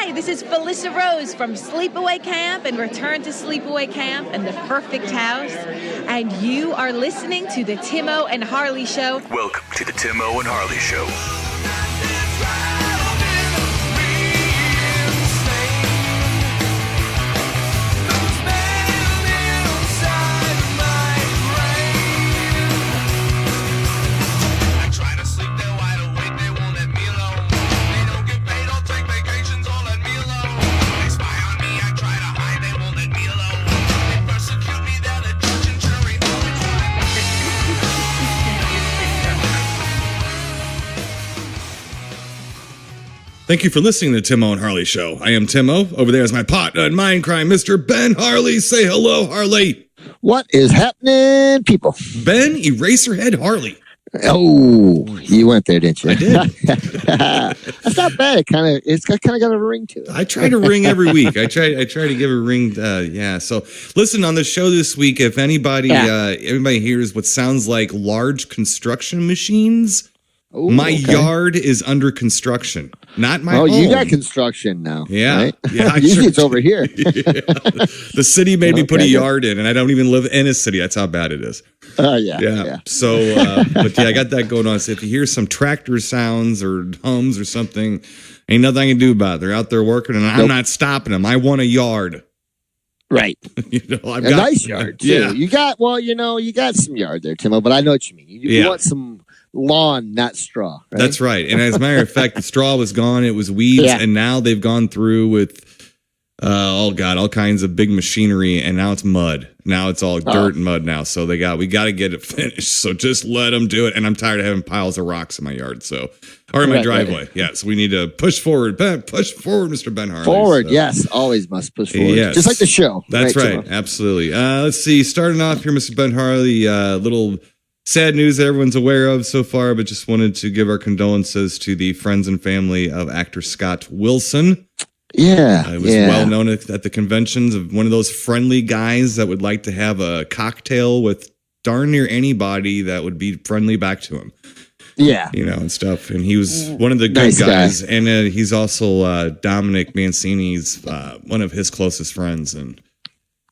Hi, this is Felissa Rose from Sleepaway Camp and Return to Sleepaway Camp and The Perfect House. And you are listening to the Timo and Harley Show. Welcome to the Timo and Harley Show. Thank you for listening to the Timo and Harley Show. I am Timo. Over there is my partner in mind crime, Mr. Ben Harley. Say hello, Harley. What is happening, people? Ben Eraserhead Harley. Oh, you went there, didn't you? I did. That's not bad. It's kind of got a ring to it. I try to ring every week. I try to give a ring. So listen, on the show this week, if anybody hears what sounds like large construction machines, Ooh, my yard is under construction. Not my home. You got construction now. Yeah. Right? Yeah. Usually it's over here. The city made me put a yard in, and I don't even live in a city. That's how bad it is. Yeah. So, I got that going on. So if you hear some tractor sounds or hums or something, ain't nothing I can do about it. They're out there working, and I'm not stopping them. I want a yard. Right. I've got nice yard, too. Yeah. You got some yard there, Timo, but I know what you mean. You want some lawn, not straw. Right? That's right. And as a matter of fact, the straw was gone. It was weeds. Yeah. And now they've gone through with, all kinds of big machinery. And now it's mud. Now it's all dirt and mud now. So we got to get it finished. So just let them do it. And I'm tired of having piles of rocks in my yard. Or in my driveway. Right. Yeah. So we need to push forward. Push forward, Mr. Ben Harley. Forward. Yes. Always must push forward. Yes. Just like the show. That's right. Absolutely. Let's see. Starting off here, Mr. Ben Harley, little sad news that everyone's aware of so far, but just wanted to give our condolences to the friends and family of actor Scott Wilson. Yeah. It was well known at the conventions of one of those friendly guys that would like to have a cocktail with darn near anybody that would be friendly back to him. Yeah. And stuff. And he was one of the good guys. And he's also Dominic Mancini's, one of his closest friends. And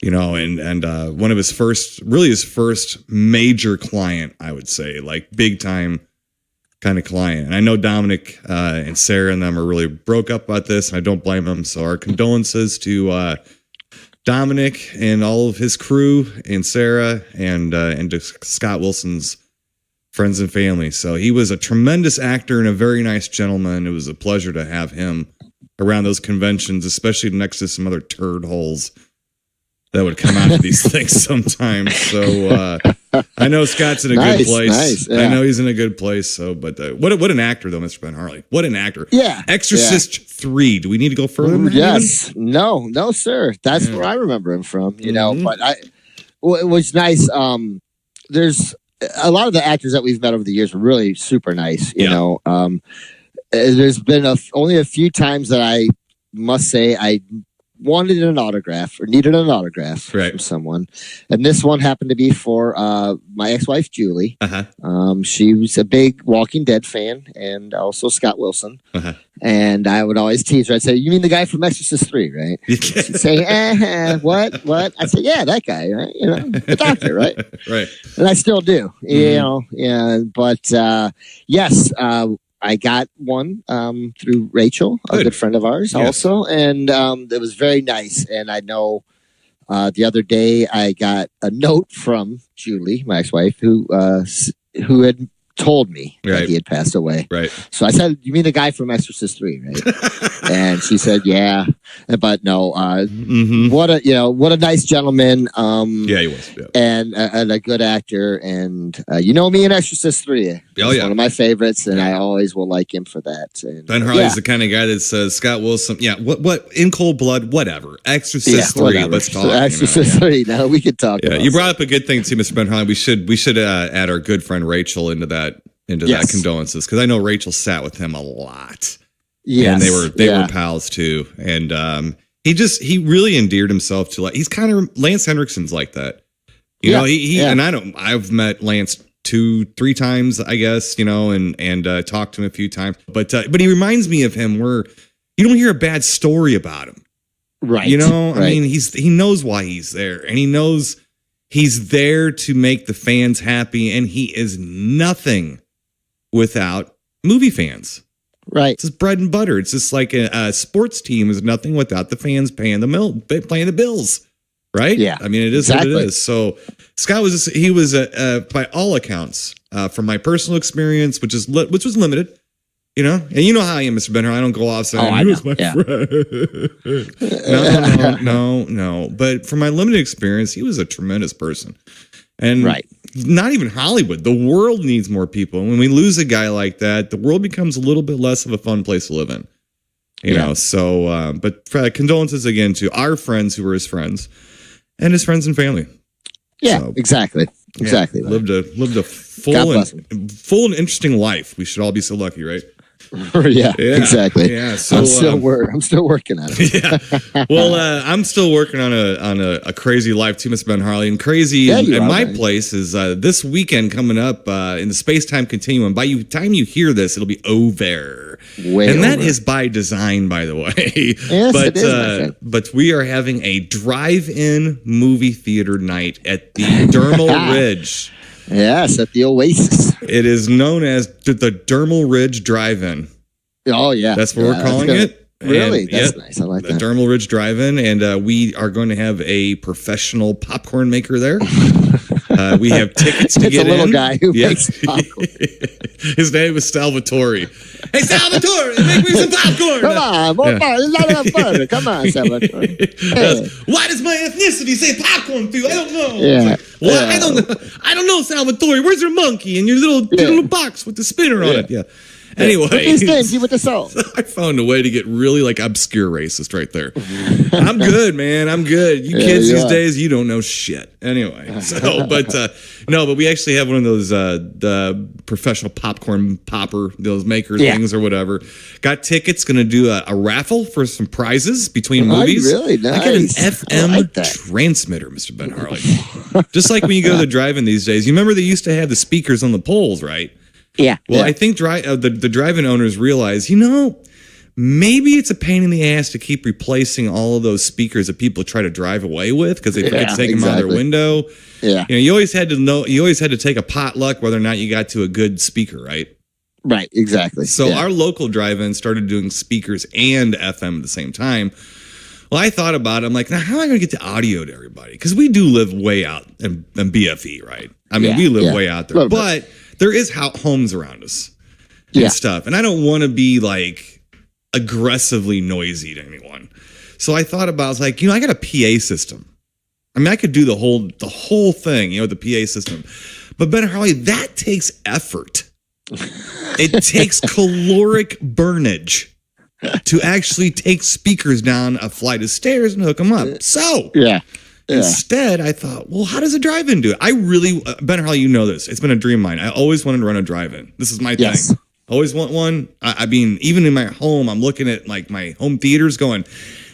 one of his first major client, I would say, like big time kind of client. And I know Dominic and Sarah and them are really broke up about this, and I don't blame them. So our condolences to Dominic and all of his crew, and Sarah, and to Scott Wilson's friends and family. So he was a tremendous actor and a very nice gentleman. It was a pleasure to have him around those conventions, especially next to some other turd holes that would come out of these things sometimes. So I know Scott's in a good place. Nice, yeah. I know he's in a good place. So, but what an actor though, Mr. Ben Harley. What an actor. Yeah. Exorcist 3. Do we need to go further? Yes. Even? No, sir. That's where I remember him from. But it was nice. There's a lot of the actors that we've met over the years were really super nice. You know. There's been only a few times that I must say I wanted an autograph or needed an autograph from someone, and this one happened to be for my ex-wife Julie. She was a big Walking Dead fan, and also Scott Wilson. And I would always tease her. I'd say, "You mean the guy from Exorcist 3, right?" She'd say, "What? I said, "Yeah, that guy, right? The doctor, right?" Right. And I still do. Yeah. But yes. I got one through Rachel, a good friend of ours also. And it was very nice. And I know the other day I got a note from Julie, my ex-wife, who had told me that he had passed away. Right. So I said, "You mean the guy from Exorcist 3, right?" And she said, "Yeah." But no, what a nice gentleman. He was. Yeah. And a good actor. And me in Exorcist 3. He's one of my favorites, and I always will like him for that. And, Ben Harley's the kind of guy that says, Scott Wilson, what in cold blood, whatever. Exorcist 3, let's talk. Exorcist 3, now we could talk about you brought up a good thing too, Mr. Ben Harley. We should add our good friend Rachel into that condolences, because I know Rachel sat with him a lot. Yes. And they were pals too. And he really endeared himself to, like, he's kind of Lance Henriksen's like that. And I've met Lance 2-3 times, I guess, and talked to him a few times. But he reminds me of him where you don't hear a bad story about him. Right. You know, right. I mean, he knows why he's there, and he knows he's there to make the fans happy, and he is nothing without movie fans. Right. It's just bread and butter. It's just like a sports team is nothing without the fans paying the bills. Right? Yeah. I mean, it is what it is. So Scott was by all accounts, from my personal experience, which was limited. You know, and you know how I am, Mr. Benner. I don't go off saying, he was my friend. No. But from my limited experience, he was a tremendous person. And not even Hollywood. The world needs more people. When we lose a guy like that, the world becomes a little bit less of a fun place to live in. You know, so, but condolences again to our friends who were his friends and his friends and family. Yeah, so, exactly. Exactly. Lived a full and interesting life. We should all be so lucky, right? Yeah, exactly. Yeah, so I'm still working on it. Yeah. Well, I'm still working on a crazy life too, Mr. Ben Harley. And crazy in my place is this weekend coming up in the space-time continuum. By the time you hear this, it'll be over. That is by design, by the way. Yes, it is, but we are having a drive-in movie theater night at the Dermal Ridge. Yes, at the Oasis. It is known as the Dermal Ridge Drive-In. Oh, yeah. That's what we're calling it. Really? That's nice. I like that. The Dermal Ridge Drive-In. And we are going to have a professional popcorn maker there. We have tickets to get in. It's a little guy who makes popcorn. His name is Salvatore. Hey, Salvatore, make me some popcorn. Come on, Come on, Salvatore. Hey. Why does my ethnicity say popcorn through? I don't know. Yeah. I don't know. I don't know, Salvatore. Where's your monkey and your little box with the spinner on it? Yeah. Anyway, stingy with the salt. I found a way to get really obscure racist right there. I'm good, man. I'm good. You kids these days, you don't know shit. Anyway, but we actually have one of those the professional popcorn popper, those maker things or whatever. Got tickets. Going to do a raffle for some prizes between movies. Really nice. I got an FM transmitter, Mr. Ben Harley. Just like when you go to the drive-in these days. You remember they used to have the speakers on the poles, right? Yeah. Well, I think the drive-in owners realize, maybe it's a pain in the ass to keep replacing all of those speakers that people try to drive away with because they forget to take them out of their window. Yeah. You always had to take a potluck whether or not you got to a good speaker, right? Right. Exactly. So our local drive-in started doing speakers and FM at the same time. Well, I thought about it. I'm like, now how am I going to get the audio to everybody? Because we do live way out in BFE, right? I mean, we live way out there, but there is homes around us and stuff. And I don't want to be aggressively noisy to anyone. So I thought about, I was like, I got a PA system. I mean, I could do the whole thing, the PA system. But Ben Harley, that takes effort. It takes caloric burnage to actually take speakers down a flight of stairs and hook them up. So instead, I thought, well, how does a drive-in do it? I really, Ben Harley, you know this. It's been a dream of mine. I always wanted to run a drive-in. This is my thing. Always want one. I mean, even in my home, I'm looking at my home theaters going,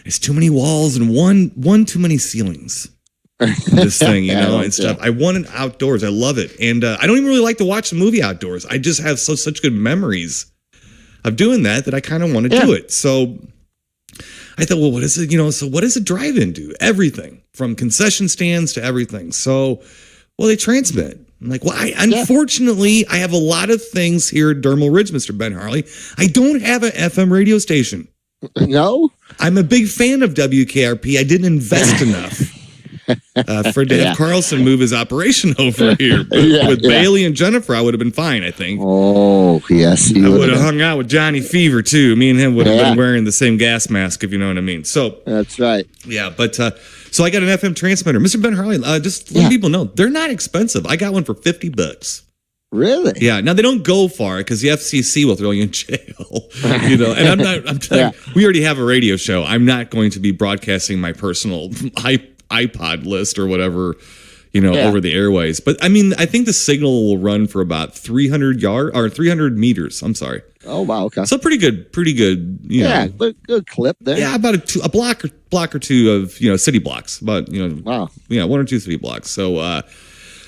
there's too many walls and one too many ceilings. This thing, and stuff. I want it outdoors. I love it. And I don't even really like to watch the movie outdoors. I just have such good memories of doing that I kind of want to do it. So I thought, well, what is it? So what does a drive-in do? Everything from concession stands to everything. So, they transmit. I'm like, well, unfortunately, I have a lot of things here at Dermal Ridge, Mr. Ben Harley. I don't have an FM radio station. No? I'm a big fan of WKRP. I didn't invest enough for Dave Carlson move his operation over here. With Bailey and Jennifer, I would have been fine, I think. Oh, yes. I would have hung out with Johnny Fever, too. Me and him would have been wearing the same gas mask, if you know what I mean. So that's right. Yeah, but so I got an FM transmitter. Mr. Ben Harley, just let people know, they're not expensive. I got one for $50. Really? Yeah. Now they don't go far because the FCC will throw you in jail. And I'm telling you, we already have a radio show. I'm not going to be broadcasting my personal iPod list or whatever, over the airways. But I mean, I think the signal will run for about 300 meters. I'm sorry. Oh wow. Okay. So pretty good. Good clip there. Yeah, about a block or two of city blocks. About wow. Yeah, 1 or 2 city blocks. So.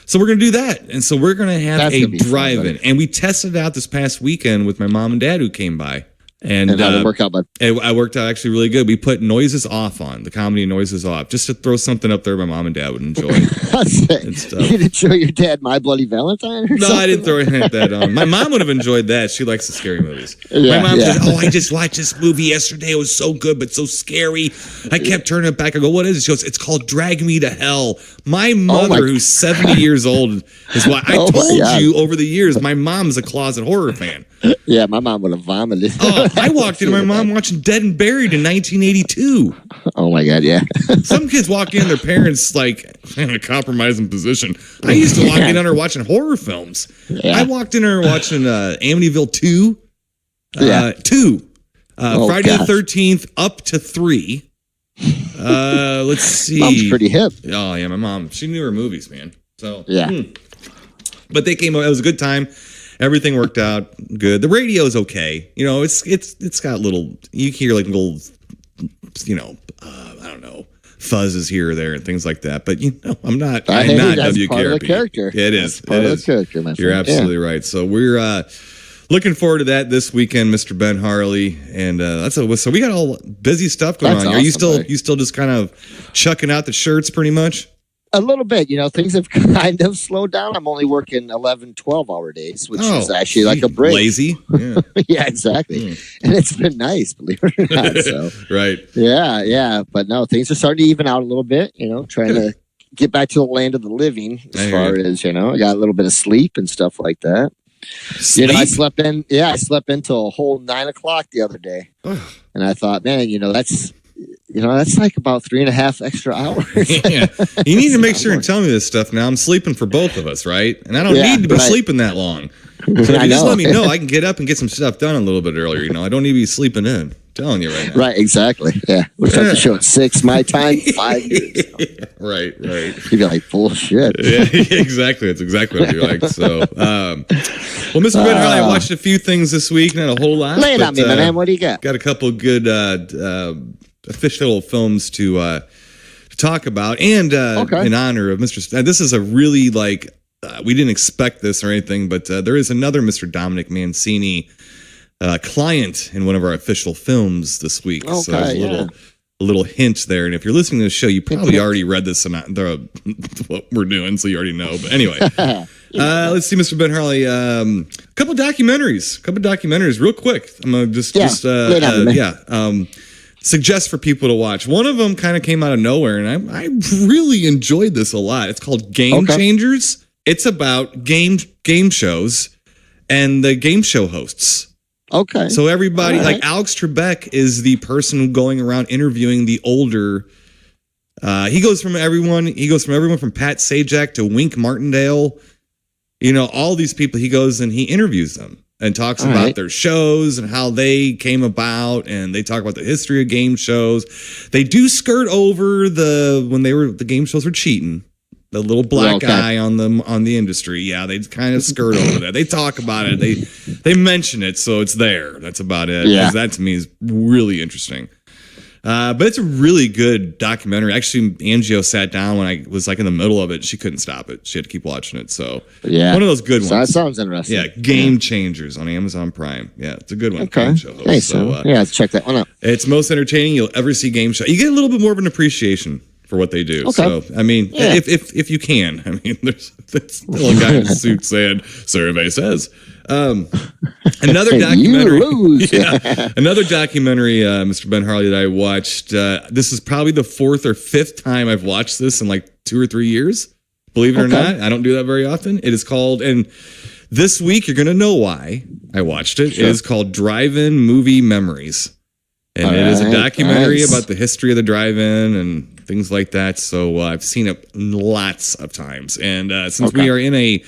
So we're going to do that. And so we're going to have a drive-in. And we tested it out this past weekend with my mom and dad who came by. And how did it work out, bud? I worked out actually really good. We put noises off on the comedy noises off, just to throw something up there my mom and dad would enjoy. And stuff. You didn't show your dad My Bloody Valentine? Or something? I didn't throw anything like that on. My mom would have enjoyed that. She likes the scary movies. Yeah, my mom said, "Oh, I just watched this movie yesterday. It was so good, but so scary. I kept turning it back. I go, what is it?" She goes, "It's called Drag Me to Hell." My mother, who's 70 years old, is why I told you over the years. My mom's a closet horror fan. Yeah, my mom would have vomited. Oh, I walked into my mom watching Dead and Buried in 1982. Oh my God, yeah. Some kids walk in, their parents like in a compromising position. I used to walk in on her watching horror films. Yeah. I walked in her watching Amityville 2. 2. Friday the 13th up to 3. Let's see. Mom's pretty hip. Oh yeah, my mom. She knew her movies, man. So yeah. But they came out. It was a good time. Everything worked out good. The radio is okay. You know, it's got little. You hear like little, I don't know, fuzzes here or there and things like that. But I'm not WKRP. Part of the character. It is. Part of the character, my friend. You're absolutely right. So we're looking forward to that this weekend, Mr. Ben Harley, and so we got all busy stuff going on. Awesome, Are you still just kind of chucking out the shirts pretty much? A little bit, things have kind of slowed down. I'm only working 11, 12-hour days, which is actually like a break. Lazy. Yeah, yeah, exactly. And it's been nice, believe it or not. So. Right. Yeah. But no, things are starting to even out a little bit, trying to get back to the land of the living as far as, I got a little bit of sleep and stuff like that. Sleep? I slept in until a whole 9 o'clock the other day. And I thought, man, that's like about 3.5 extra hours. Yeah. You need to make sure and tell me this stuff now. I'm sleeping for both of us, right? And I don't need to be sleeping that long. So if you just let me know, I can get up and get some stuff done a little bit earlier. I don't need to be sleeping in. I'm telling you right now. Right, exactly. Yeah. We'll start the show at 6 my time, 5 years. Right. You'd be like, bullshit. Yeah, exactly. That's exactly what you're like. So, well, Mr. Ben Harley, I watched a few things this week, not a whole lot. Lay it on me, man. What do you got? Got a couple of good official films to talk about, and in honor of Mr. This is a really we didn't expect this or anything, but there is another Mr. Dominic Mancini client in one of our official films this week. Okay, so there's a little hint there. And if you're listening to the show, you probably already read this what we're doing, so you already know. But anyway, let's see, Mr. Ben Harley. Couple documentaries, real quick. I'm gonna suggest for people to watch. One of them kind of came out of nowhere, and I really enjoyed this a lot. It's called Game Changers. It's about game shows and the game show hosts. Okay. So everybody, like Alex Trebek is the person going around interviewing the older. He goes from everyone from Pat Sajak to Wink Martindale. All these people. He goes and he interviews them and talks about their shows and how they came about, and they talk about the history of game shows. They do skirt over the game shows were cheating. The little black guy on the industry. Yeah, they kind of skirt over that. They talk about it. They mention it, so it's there. That's about it. Yeah. That to me is really interesting. But it's a really good documentary. Actually, Angio sat down when I was in the middle of it. She couldn't stop it. She had to keep watching it. So one of those good ones. That sounds interesting. Yeah, Game Changers on Amazon Prime. Yeah, it's a good one. Okay. Game show host. Nice. So let's check that one out. It's most entertaining you'll ever see game show. You get a little bit more of an appreciation for what they do. Okay. So, if you can, there's still a guy in a suit saying, survey says. Another documentary. Another documentary, Mr. Ben Harley, that I watched. This is probably the 4th or 5th time I've watched this in 2 or 3 years. Believe it or not, I don't do that very often. It is called, and this week you're going to know why I watched it. Sure. It is called Drive-In Movie Memories. And it is a documentary about the history of the drive-in and things like that. So I've seen it lots of times. And since we are in a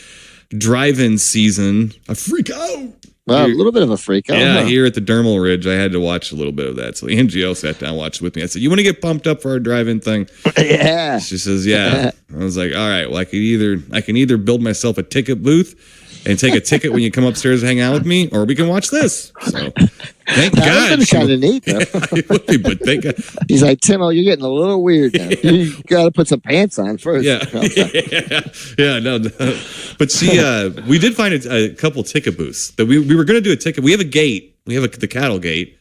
drive-in season, a freak out. Well, a little bit of a freak out. Yeah, here at the Dermal Ridge, I had to watch a little bit of that. So NGO sat down and watched with me. I said, "You want to get pumped up for our drive-in thing?" Yeah. She says, "Yeah." I was like, "All right, well, I can either build myself a ticket booth and take a ticket when you come upstairs and hang out with me, or we can watch this." So thank God. That's kind of neat, though. But thank God. He's like, "Timo, you're getting a little weird now. You got to put some pants on first." Yeah. No. But we did find a couple ticket booths that we were going to do a ticket. We have a gate the cattle gate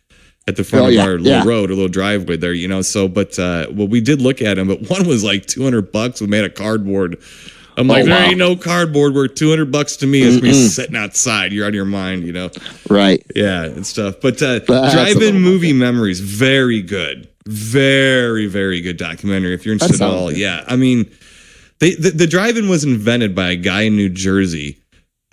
at the front of our little road, a little driveway there, you know. So, but we did look at them, but one was like $200. We made a cardboard. I'm like, there ain't no cardboard worth $200 to me. It's me sitting outside. You're out of your mind, you know. Right. Yeah, and stuff. But drive-in movie memories, very good, very, very good documentary. If you're interested at all, yeah. I mean, the drive-in was invented by a guy in New Jersey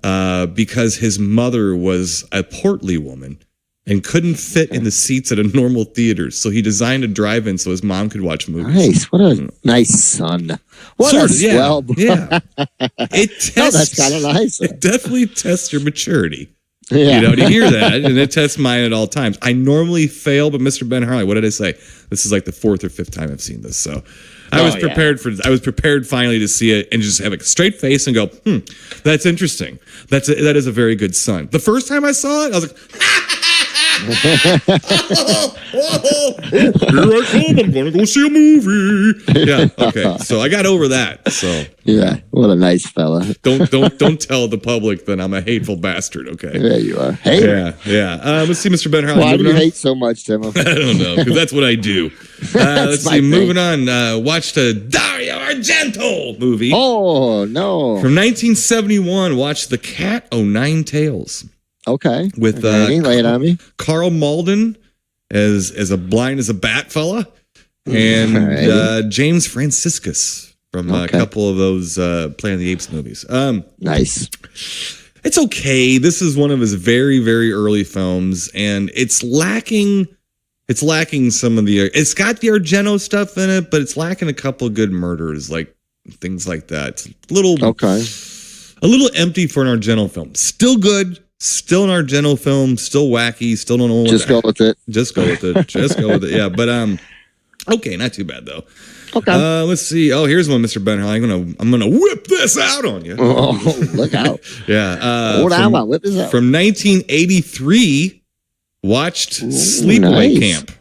because his mother was a portly woman and couldn't fit in the seats at a normal theater. So he designed a drive-in so his mom could watch movies. Nice. What a nice son. What a swell. Yeah. It tests. That's kind of nice. It definitely tests your maturity. Yeah. You know, to hear that, and it tests mine at all times. I normally fail, but Mr. Ben Harley, what did I say? This is like the 4th or 5th time I've seen this. So I was prepared I was prepared finally to see it and just have a straight face and go, that's interesting. That is a very good son. The first time I saw it, I was like, here I come. I'm going to go see a movie. Yeah. Okay. So I got over that. So yeah, what a nice fella. Don't tell the public that I'm a hateful bastard. Okay. There you are. Hey. Yeah. Let's see, Mr. Ben Harley. Why do you hate so much, Tim? I don't know, because that's what I do. Let's see. Moving on. Watched a Dario Argento movie. Oh no! From 1971. Watched The Cat O' Nine Tails. Okay. With lay it on me. Carl Malden as a blind as a bat fella, and James Franciscus from a couple of those Planet of the Apes movies. Nice. It's okay. This is one of his very, very early films, and it's lacking some of the. It's got the Argento stuff in it, but it's lacking a couple of good murders, like things like that. It's a little empty for an Argento film. Still good. Still an Argento film, still wacky, still don't know. Just go with it. Just go with it. Just go with it. Yeah, but okay, not too bad though. Okay. Let's see. Oh, here's one, Mr. Ben Harley. I'm gonna whip this out on you. Oh, look out! Yeah. Hold on, whip this out. From 1983, watched Sleepaway Camp.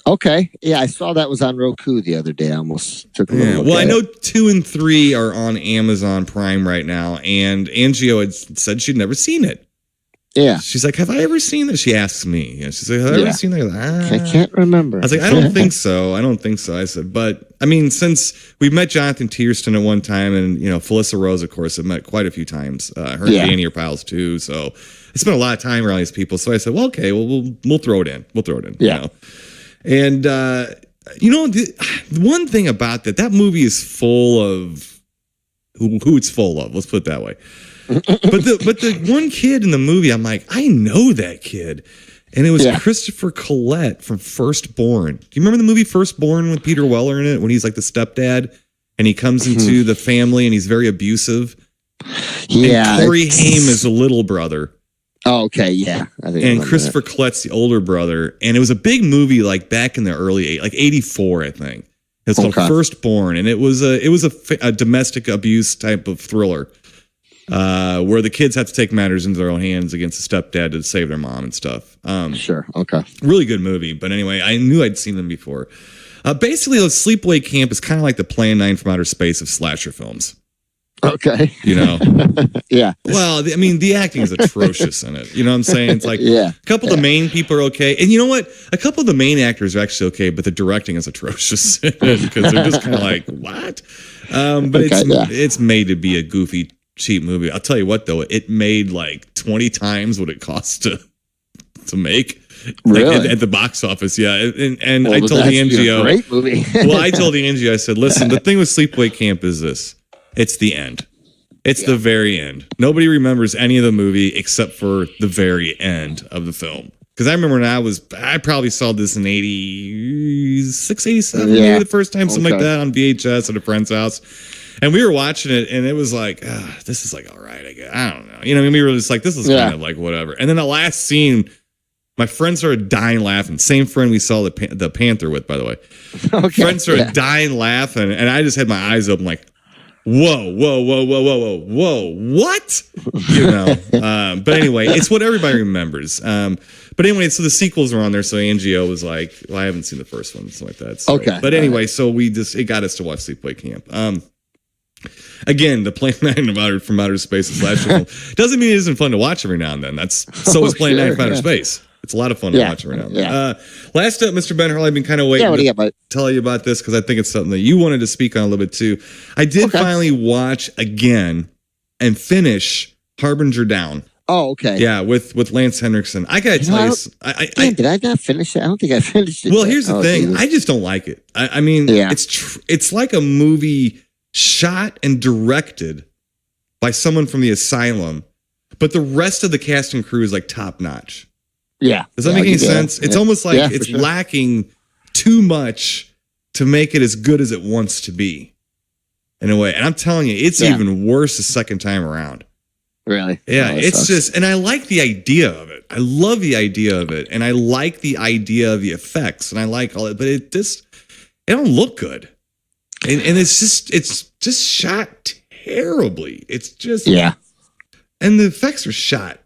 Okay. Yeah, I saw that was on Roku the other day. I almost took a look. Well, I know 2 and 3 are on Amazon Prime right now, and Angio had said she'd never seen it. Yeah. She's like, have I ever seen this? She asks me. She's like, have I ever seen that? I can't remember. I was like, I don't think so. I said, but I mean, since we met Jonathan Tiersten at one time, and you know, Felissa Rose, of course, I've met quite a few times. Her and Danny are pals too. So I spent a lot of time around these people. So I said, well, okay, we'll throw it in. We'll throw it in. Yeah. You know? And you know, the one thing about that movie is full of who it's full of. Let's put it that way. But the one kid in the movie, I'm like, I know that kid. And it was Christopher Collette from Firstborn. Do you remember the movie Firstborn with Peter Weller in it, when he's like the stepdad and he comes into the family and he's very abusive? Yeah. And Corey Haim is the little brother. Oh, okay, yeah. I think and Christopher Collette's the older brother. And it was a big movie like back in the early, like 84, I think. It's called Firstborn. And it was a domestic abuse type of thriller. Where the kids have to take matters into their own hands against the stepdad to save their mom and stuff. Sure. Okay. Really good movie. But anyway, I knew I'd seen them before. Basically, Sleepaway Camp is kind of like the Plan 9 from Outer Space of slasher films. Okay. You know? Yeah. Well, I mean, the acting is atrocious in it. You know what I'm saying? It's like a couple of the main people are okay. And you know what? A couple of the main actors are actually okay, but the directing is atrocious because they're just kind of like, what? But it's made to be a goofy, cheap movie. I'll tell you what, though, it made like 20 times what it costs to make. Really? Like at the box office, yeah. And I told the NGO, great movie. well, I told the NGO, I said, listen, the thing with Sleepaway Camp is this. It's the end. It's the very end. Nobody remembers any of the movie except for the very end of the film. Because I remember when I probably saw this in 86, 87, maybe the first time, something like that, on VHS at a friend's house. And we were watching it, and it was like, this is like, all right, I guess. I don't know. You know what I mean? We were just like, this is kind of like whatever. And then the last scene, my friend started dying laughing. Same friend we saw the Panther with, by the way. Okay. Friend started dying laughing, and I just had my eyes open like, whoa, what? You know? But anyway, it's what everybody remembers. But anyway, so the sequels are on there, so NGO was like, well, I haven't seen the first one, something like that. So, okay. But anyway, so it got us to watch Sleepaway Camp. Again, the Plan 9 from Outer Space is slasher film. Doesn't mean it isn't fun to watch every now and then. So is Plan 9 from Outer Space. It's a lot of fun to watch right now. Yeah. Last up, Mr. Ben Harley, I've been kind of waiting to tell you about this because I think it's something that you wanted to speak on a little bit too. I did finally watch again and finish Harbinger Down. Oh, okay. Yeah, with Lance Henriksen. I gotta tell you, did I not finish it? I don't think I finished it. Well, here's the thing. Jesus. I just don't like it. I mean, it's like a movie shot and directed by someone from the asylum, but the rest of the cast and crew is like top notch. Yeah. Does that make any sense? It's almost like it's lacking too much to make it as good as it wants to be in a way. And I'm telling you, it's even worse the second time around. Really? Yeah. It's just, and I like the idea of it. I love the idea of it. And I like the idea of the effects and I like all it, but it don't look good. And it's just shot terribly. It's just, and the effects are shot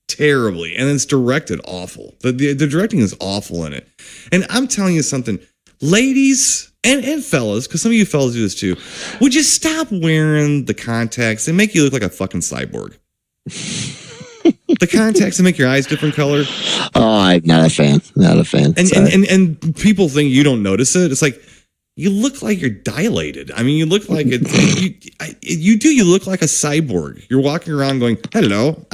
terribly, and it's directed awful. The directing is awful in it. And I'm telling you something, ladies and fellas, because some of you fellas do this too, would you stop wearing the contacts? They make you look like a fucking cyborg. The contacts that make your eyes different color. Oh, I'm not a fan. Not a fan. And people think you don't notice it. It's like, you look like you're dilated. I mean, you look like it. You look like a cyborg. You're walking around going, hello,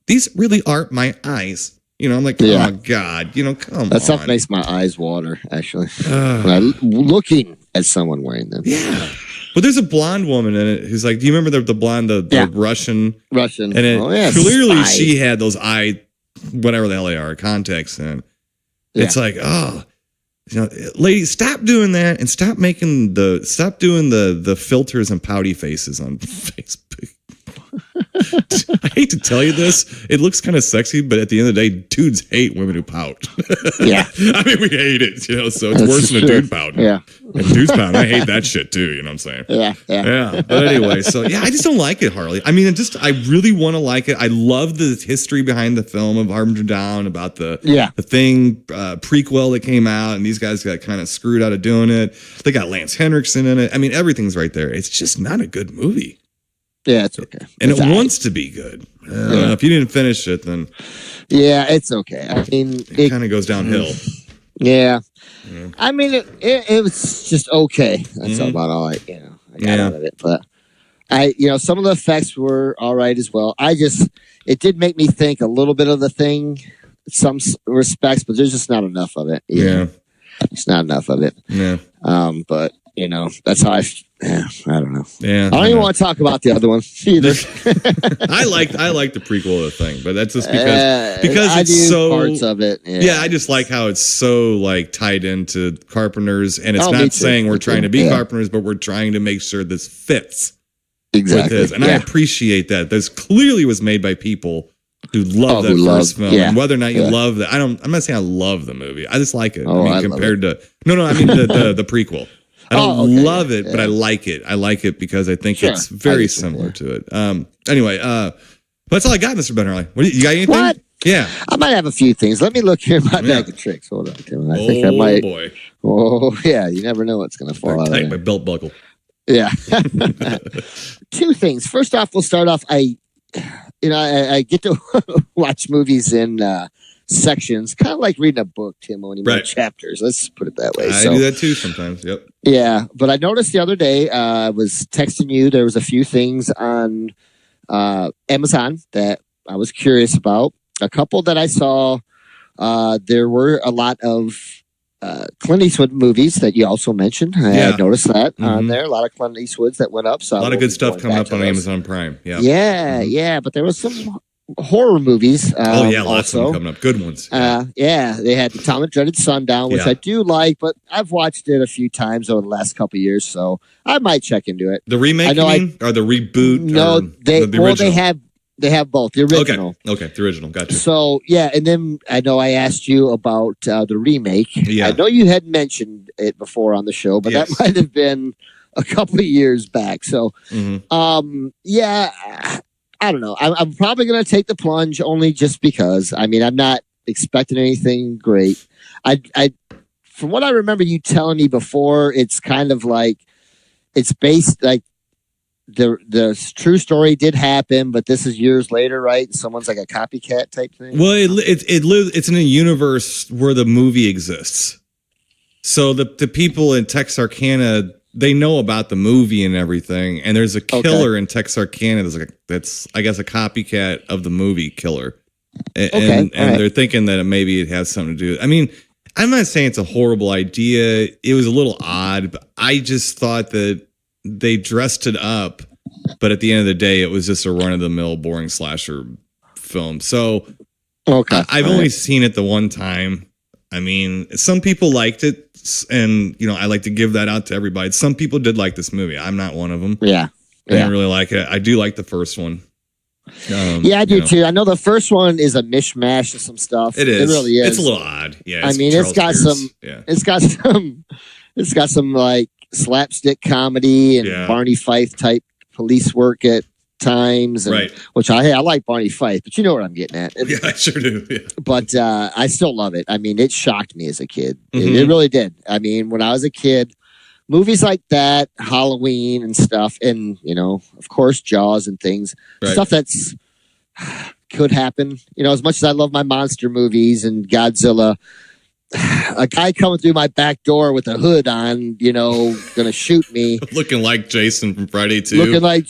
these really aren't my eyes. You know, I'm like, oh God, come on. That stuff makes my eyes water, actually. When I'm looking at someone wearing them. Yeah. But there's a blonde woman in it who's like, do you remember the blonde, the Russian? Russian. And clearly she had those whatever the hell they are, contacts in. It's like, ladies, stop doing that and stop doing the filters and pouty faces on Facebook. I hate to tell you this. It looks kind of sexy, but at the end of the day, dudes hate women who pout. Yeah. I mean, we hate it, so it's worse than a dude pouting. Yeah. And dudes pouting, I hate that shit too, you know what I'm saying? Yeah. But anyway, so I just don't like it, Harley. I mean, I really want to like it. I love the history behind the film of Harbinger Down, about the thing, prequel that came out, and these guys got kind of screwed out of doing it. They got Lance Henriksen in it. I mean, everything's right there. It's just not a good movie. Yeah, it's okay. And it wants to be good. If you didn't finish it, then... Yeah, it's okay. I mean... It kind of goes downhill. Yeah. I mean, it was just okay. That's about all I got out of it. But, some of the effects were all right as well. It did make me think a little bit of the thing in some respects, but there's just not enough of it. Yeah. It's not enough of it. Yeah. But... that's how I don't know. Yeah, I don't even want to talk about the other one either. I like the prequel of the thing, but that's just because it's so parts of it. Yeah, I just like how it's so like tied into Carpenters, and it's not saying we're trying to be Carpenters, but we're trying to make sure this fits exactly. with his. And I appreciate that. This clearly was made by people who love that first film, and whether or not you love that, I'm not saying I love the movie. I just like it. I mean, compared to the prequel. I don't love it, but I like it. I like it because I think it's very similar to it. Anyway, that's all I got, Mr. Ben Harley. You got anything? What? Yeah. I might have a few things. Let me look here in my bag of tricks. Hold on, Tim. I think I might. Boy. Oh, yeah. You never know what's going to fall out of there. My belt buckle. Yeah. Two things. First off, we'll start off. I get to watch movies in sections, kind of like reading a book, Tim, when you read chapters. Let's put it that way. I do that too sometimes. Yep. Yeah, but I noticed the other day, I was texting you. There was a few things on Amazon that I was curious about. A couple that I saw. There were a lot of Clint Eastwood movies that you also mentioned. I noticed that on there. A lot of Clint Eastwoods that went up. So a lot of good stuff coming up on Amazon Prime. Yeah. Yeah. But there was some horror movies. Lots of them coming up. Good ones. They had the Tom and Dreaded Sundown, which I do like, but I've watched it a few times over the last couple of years, so I might check into it. The remake, or the reboot? No, they have both. The original. Okay, the original. Gotcha. So, and then I know I asked you about the remake. Yeah. I know you had mentioned it before on the show, but that might have been a couple of years back. So, I don't know. I'm probably going to take the plunge only just because. I mean, I'm not expecting anything great. I from what I remember you telling me before, it's kind of like it's based like the true story did happen, but this is years later, right? Someone's like a copycat type thing. Well, it's in a universe where the movie exists. So the people in Texarkana, they know about the movie and everything, and there's a killer in Texarkana that's I guess a copycat of the movie killer, and they're thinking that maybe it has something to do. I mean, I'm not saying it's a horrible idea. It was a little odd, but I just thought that they dressed it up, but at the end of the day, it was just a run-of-the-mill boring slasher film. So I've only seen it the one time. I mean, some people liked it, and I like to give that out to everybody. Some people did like this movie. I'm not one of them. Yeah. I didn't really like it. I do like the first one. I do too. I know the first one is a mishmash of some stuff. It is. It really is. It's a little odd. Yeah. I mean, it's got some like slapstick comedy and Barney Fife type police work at times, and, which I like Barney Fife, but you know what I'm getting at. Yeah, I sure do. Yeah. But I still love it. I mean, it shocked me as a kid. It really did. I mean, when I was a kid, movies like that, Halloween and stuff, and of course, Jaws and things, stuff that's could happen. As much as I love my monster movies and Godzilla, a guy coming through my back door with a hood on, gonna shoot me, looking like Jason from Friday 2. Looking like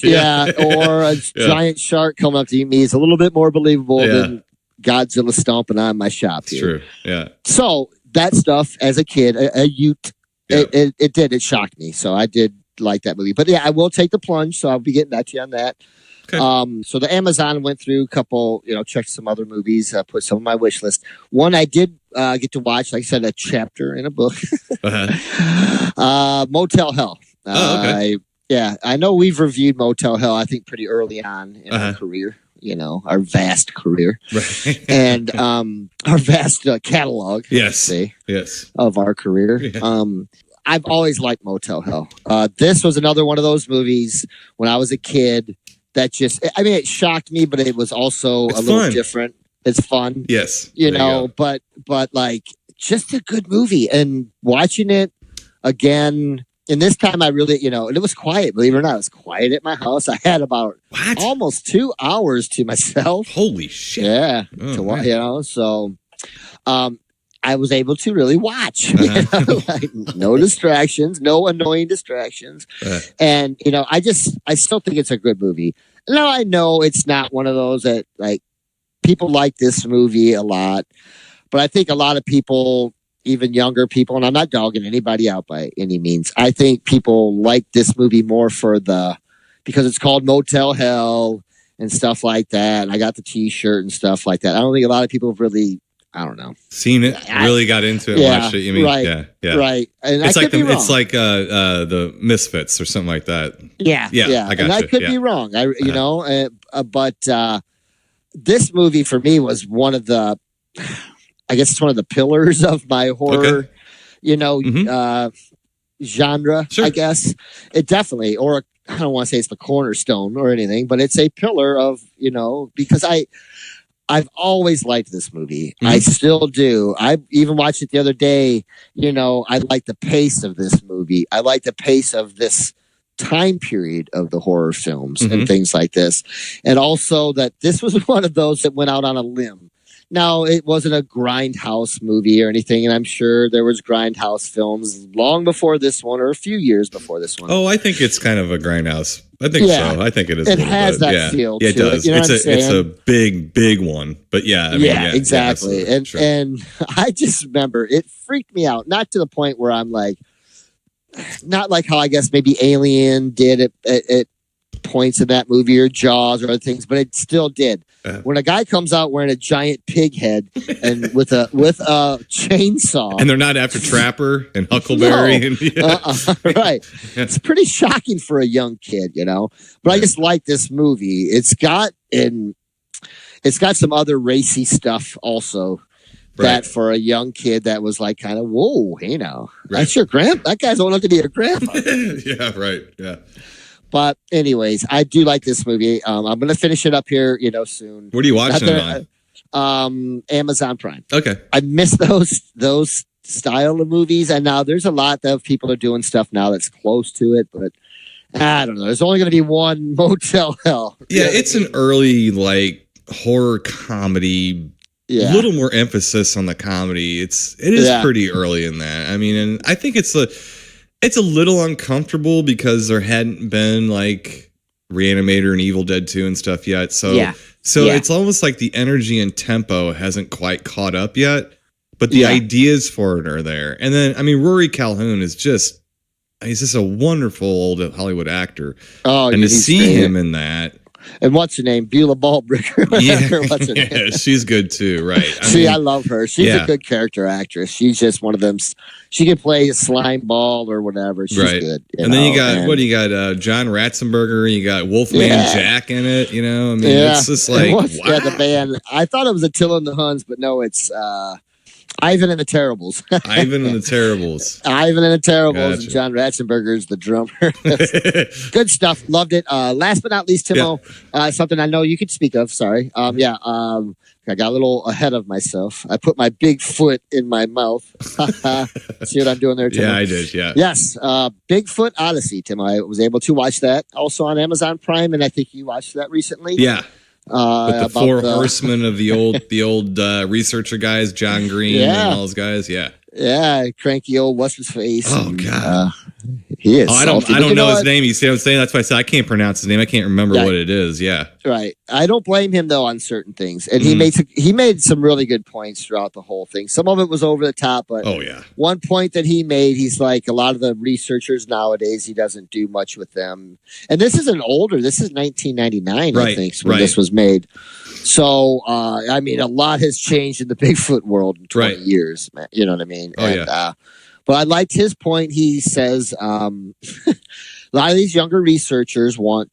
or a giant shark coming up to eat me is a little bit more believable than Godzilla stomping on my shop. Here. True. Yeah. So that stuff as a kid, a youth. It shocked me. So I did like that movie. But yeah, I will take the plunge. So I'll be getting back to you on that. Okay. So the Amazon went through a couple, checked some other movies, put some on my wish list. One I did get to watch, like I said, a chapter in a book. Motel Hell. Okay. I know we've reviewed Motel Hell, I think, pretty early on in our career. Our vast career, and our vast catalog. Yes, of our career. Yeah. I've always liked Motel Hell. This was another one of those movies when I was a kid that it shocked me, but it was also a little different. It's fun. Yes, but like just a good movie, and watching it again. And this time I really, and it was quiet, believe it or not. It was quiet at my house. I had about almost 2 hours to myself. Holy shit. Yeah. To watch, so I was able to really watch. Like, no distractions, no annoying distractions. And, I still think it's a good movie. Now, I know it's not one of those that, like, people like this movie a lot. But I think a lot of people, even younger people, and I'm not dogging anybody out by any means. I think people like this movie more because it's called Motel Hell and stuff like that. And I got the T-shirt and stuff like that. I don't think a lot of people have really, I don't know, seen it, really got into it, watched it. You mean, right? And it's I could be wrong. It's like the Misfits or something like that. Yeah. I got and I could be wrong. But this movie for me was one of the. I guess it's one of the pillars of my horror, genre, sure. I guess. It definitely, or I don't want to say it's the cornerstone or anything, but it's a pillar of, because I've always liked this movie. I still do. I even watched it the other day. I like the pace of this movie. I like the pace of this time period of the horror films and things like this. And also that this was one of those that went out on a limb. Now, it wasn't a Grindhouse movie or anything, and I'm sure there was Grindhouse films long before this one or a few years before this one. Oh, I think it's kind of a Grindhouse. I think so. I think it is. It has that feel to it. Does. It's a big one. But exactly. And I just remember it freaked me out. Not to the point where I'm like, not like how I guess maybe Alien did at points in that movie or Jaws or other things, but it still did. When a guy comes out wearing a giant pig head and with a chainsaw, and they're not after Trapper and Huckleberry, right? It's pretty shocking for a young kid, But I just like this movie. It's got some other racy stuff also. That for a young kid that was like kind of whoa, that's your grandpa. That guy's old enough to be your grandpa. Yeah, right. Yeah. But anyways, I do like this movie. I'm going to finish it up here, soon. What are you watching it on? Amazon Prime. Okay. I miss those style of movies, and now there's a lot of people are doing stuff now that's close to it. But I don't know. There's only going to be one Motel Hell. Yeah, it's an early like horror comedy. Yeah. A little more emphasis on the comedy. It is pretty early in that. I mean, and I think it's a little uncomfortable because there hadn't been like Reanimator and Evil Dead 2 and stuff yet. So it's almost like the energy and tempo hasn't quite caught up yet, but the ideas for it are there. And then, I mean, Rory Calhoun is he's just a wonderful old Hollywood actor. Oh, and to see him in that. And what's her name? Beulah Baldrick. What's her name? Yeah, she's good too, right? I love her. She's a good character actress. She's just one of them. She can play a slime ball or whatever. She's good. And then you got John Ratzenberger. You got Wolfman Jack in it. You know, I mean, it's just like wow. Yeah, the band. I thought it was Attila and the Huns, but no, it's Ivan and the Terribles. Ivan and the Terribles. Ivan and the Terribles. Gotcha. And John Ratzenberger's the drummer. Good stuff. Loved it. Last but not least, Timo, something I know you could speak of. Sorry. I got a little ahead of myself. I put my Bigfoot in my mouth. See what I'm doing there, Timo? Yeah, I did. Yeah. Yes. Bigfoot Odyssey, Tim. I was able to watch that also on Amazon Prime, and I think you watched that recently. Yeah. But the four horsemen of the old researcher guys, John Green and all those guys, cranky old what's his face. Oh God, he is. I don't know his name. You see what I'm saying? That's why I said I can't pronounce his name. I can't remember what it is. Yeah, right. I don't blame him though on certain things, and he made some really good points throughout the whole thing. Some of it was over the top, but one point that he made, he's like a lot of the researchers nowadays, he doesn't do much with them. And this is This is 1999, I think, when this was made. So, I mean, a lot has changed in the Bigfoot world in 20 years, man. You know what I mean? But I liked his point. He says a lot of these younger researchers want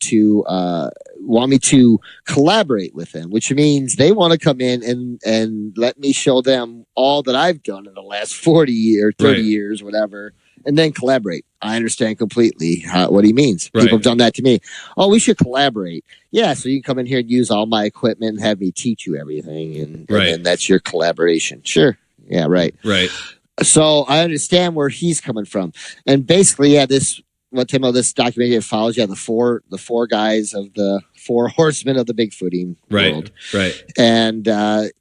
me to collaborate with them, which means they want to come in and let me show them all that I've done in the last 40 years, 30 years, whatever, and then collaborate. I understand completely what he means. People have done that to me. Oh, we should collaborate. Yeah, so you can come in here and use all my equipment and have me teach you everything, and that's your collaboration. Sure. Yeah, right. Right. So I understand where he's coming from. And basically, this documentary follows, the four guys of the four horsemen of the Bigfooting world. Right. And they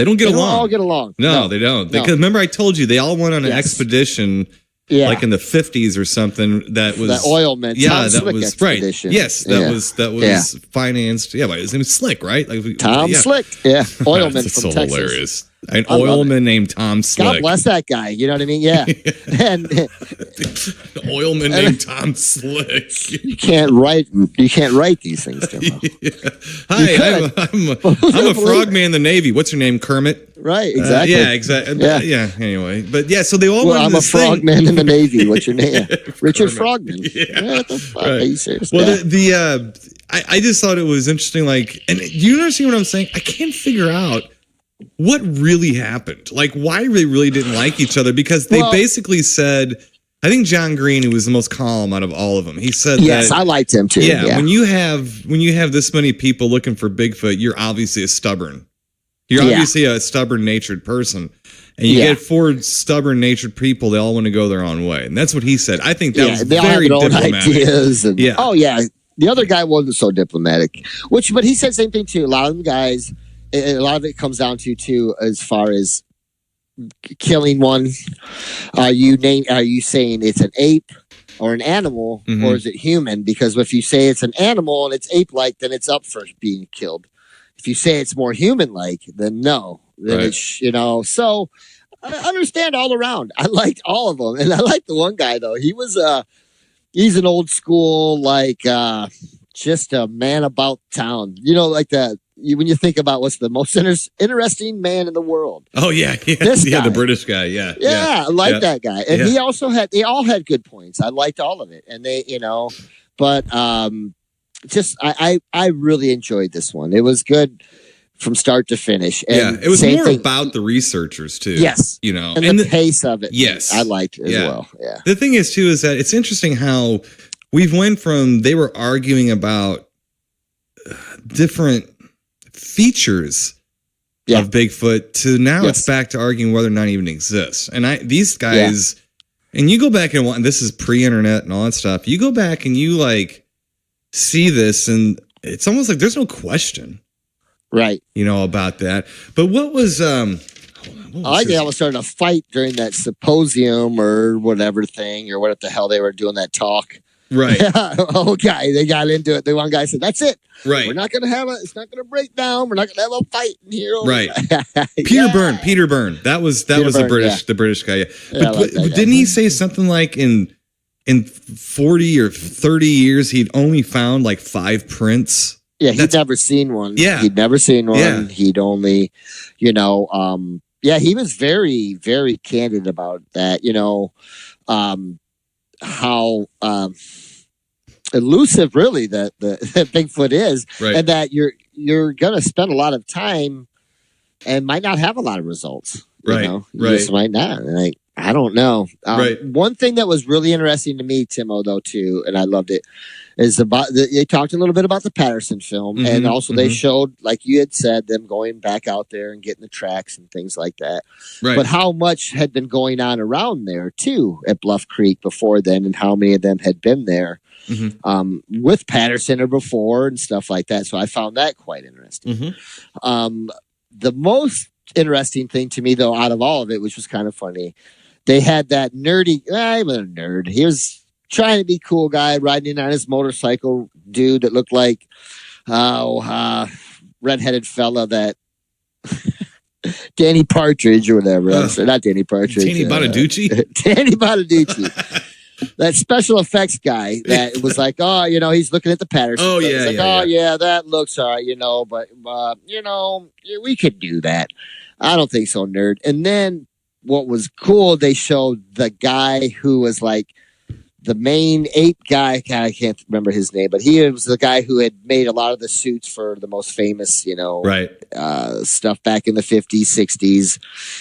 don't get along. All get along. No, they don't. Because remember, I told you they all went on an expedition, like in the 50s or something. That was the oilman. Yeah, Tom that was expedition. right. Yes, that was financed. Yeah, but his name was Slick, right? Like Tom Slick. Yeah, oilman That's from so Texas. Hilarious. An oilman named Tom Slick. God bless that guy. You know what I mean? Yeah. And oilman named Tom Slick. You can't write these things, Tim. Hi, I'm a frogman in the Navy. What's your name, Kermit? Right, exactly. Exactly. Yeah. Anyway, but so they all. I'm a frogman in the Navy. What's your name? Richard Frogman. Yeah. What the fuck? Are you serious? Well, I just thought it was interesting. Like, and you understand what I'm saying? I can't figure out what really happened. Like, why they really didn't like each other, because they basically said, I think John Green, who was the most calm out of all of them, he said yes, I liked him too. Yeah, when you have this many people looking for Bigfoot, you're obviously a stubborn natured person. And you get four stubborn natured people, they all want to go their own way. And that's what he said. I think that was they very all have their own diplomatic. Ideas and, the other guy wasn't so diplomatic. But he said the same thing too. A lot of them guys, a lot of it comes down to as far as killing one. Are you saying it's an ape or an animal, or is it human? Because if you say it's an animal and it's ape-like, then it's up for being killed. If you say it's more human-like, then no. Then it's, so I understand all around. I liked all of them. And I liked the one guy, though. He was, he's an old school, just a man about town. Like that. When you think about what's the most interesting man in the world. Oh, yeah. This guy. The British guy. Yeah. Yeah. I like that guy. And they all had good points. I liked all of it. And they, but I really enjoyed this one. It was good from start to finish. And it was more about the researchers too. Yes. And the pace of it. Yes. I liked it as well. Yeah. The thing is too, is that it's interesting how we've went from, they were arguing about different features of Bigfoot to now it's back to arguing whether or not it even exists. And these guys, And you go back and this is pre-internet and all that stuff. You go back and you like see this, and it's almost like there's no question, right? About that. But what was I think I was starting to fight during that symposium or whatever thing, or what the hell they were doing that talk. Right. They got into it. The one guy said, "That's it. Right. We're not going to have it's not going to break down. We're not going to have a fight in here." Right. Peter Byrne. That was the British guy. Yeah. But didn't he say something like in 40 or 30 years, he'd only found like 5 prints? Yeah. He'd never seen one. Yeah. He'd never seen one. Yeah. He'd only, he was very, very candid about that, how elusive really that Bigfoot is, right. And that you're going to spend a lot of time and might not have a lot of results. Right. You just might not. And I don't know. Right. One thing that was really interesting to me, Timo, though, too, and I loved it, is they talked a little bit about the Patterson film, and also they showed, like you had said, them going back out there and getting the tracks and things like that. Right. But how much had been going on around there, too, at Bluff Creek before then, and how many of them had been there with Patterson or before and stuff like that. So I found that quite interesting. The most interesting thing to me, though, out of all of it, which was kind of funny, they had that nerdy, he was a nerd. He was trying to be cool guy riding in on his motorcycle, dude that looked like redheaded fella that Danny Partridge or whatever. Not Danny Partridge. Danny Bonaducci? Danny Bonaducci. That special effects guy that was like, he's looking at the Patterson. Oh, yeah. He's like, that looks all right, but, we could do that. I don't think so, nerd. And then what was cool, they showed the guy who was like the main ape guy. God, I can't remember his name, but he was the guy who had made a lot of the suits for the most famous, stuff back in the 50s, 60s.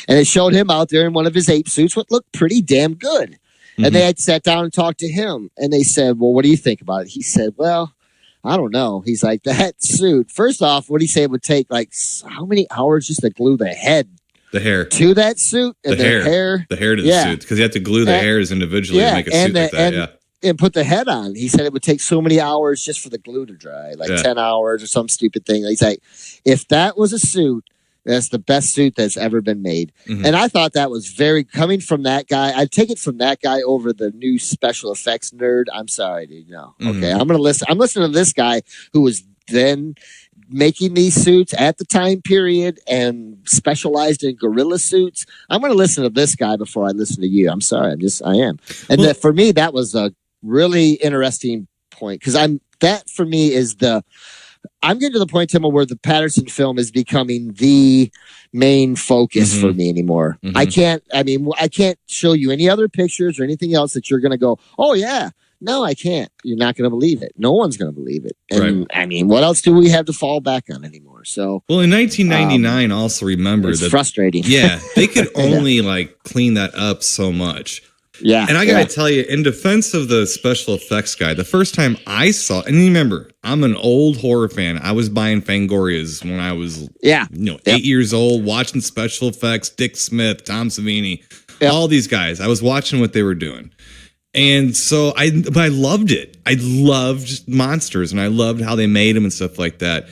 And it showed him out there in one of his ape suits, what looked pretty damn good. And they had sat down and talked to him, and they said, well, what do you think about it? He said, well, I don't know. He's like, that suit, first off, what did he say it would take, like, how many hours just to glue the hair to that suit and the hair to the suit, because you have to glue the hairs individually to make a suit like that. And put the head on. He said it would take so many hours just for the glue to dry, like 10 hours or some stupid thing. He's like, if that was a suit, that's the best suit that's ever been made. And I thought that was very coming from that guy. I'd take it from that guy over the new special effects nerd. I'm sorry, dude. No. Okay. I'm listening to this guy who was then making these suits at the time period and specialized in gorilla suits. I'm going to listen to this guy before I listen to you. I'm sorry. I am. And that for me, that was a really interesting point, because that for me is I'm getting to the point, Timo, where the Patterson film is becoming the main focus for me anymore. I can't show you any other pictures or anything else that you're going to go, oh yeah. No, I can't. You're not going to believe it. No one's going to believe it. And what else do we have to fall back on anymore? So, well, in 1999, also remember it's frustrating. Yeah, they could only clean that up so much. Yeah, and I got to tell you, in defense of the special effects guy, the first time I saw, and remember, I'm an old horror fan. I was buying Fangorias when I was 8 years old, watching special effects, Dick Smith, Tom Savini, all these guys. I was watching what they were doing. And so I loved it. I loved monsters, and I loved how they made them and stuff like that.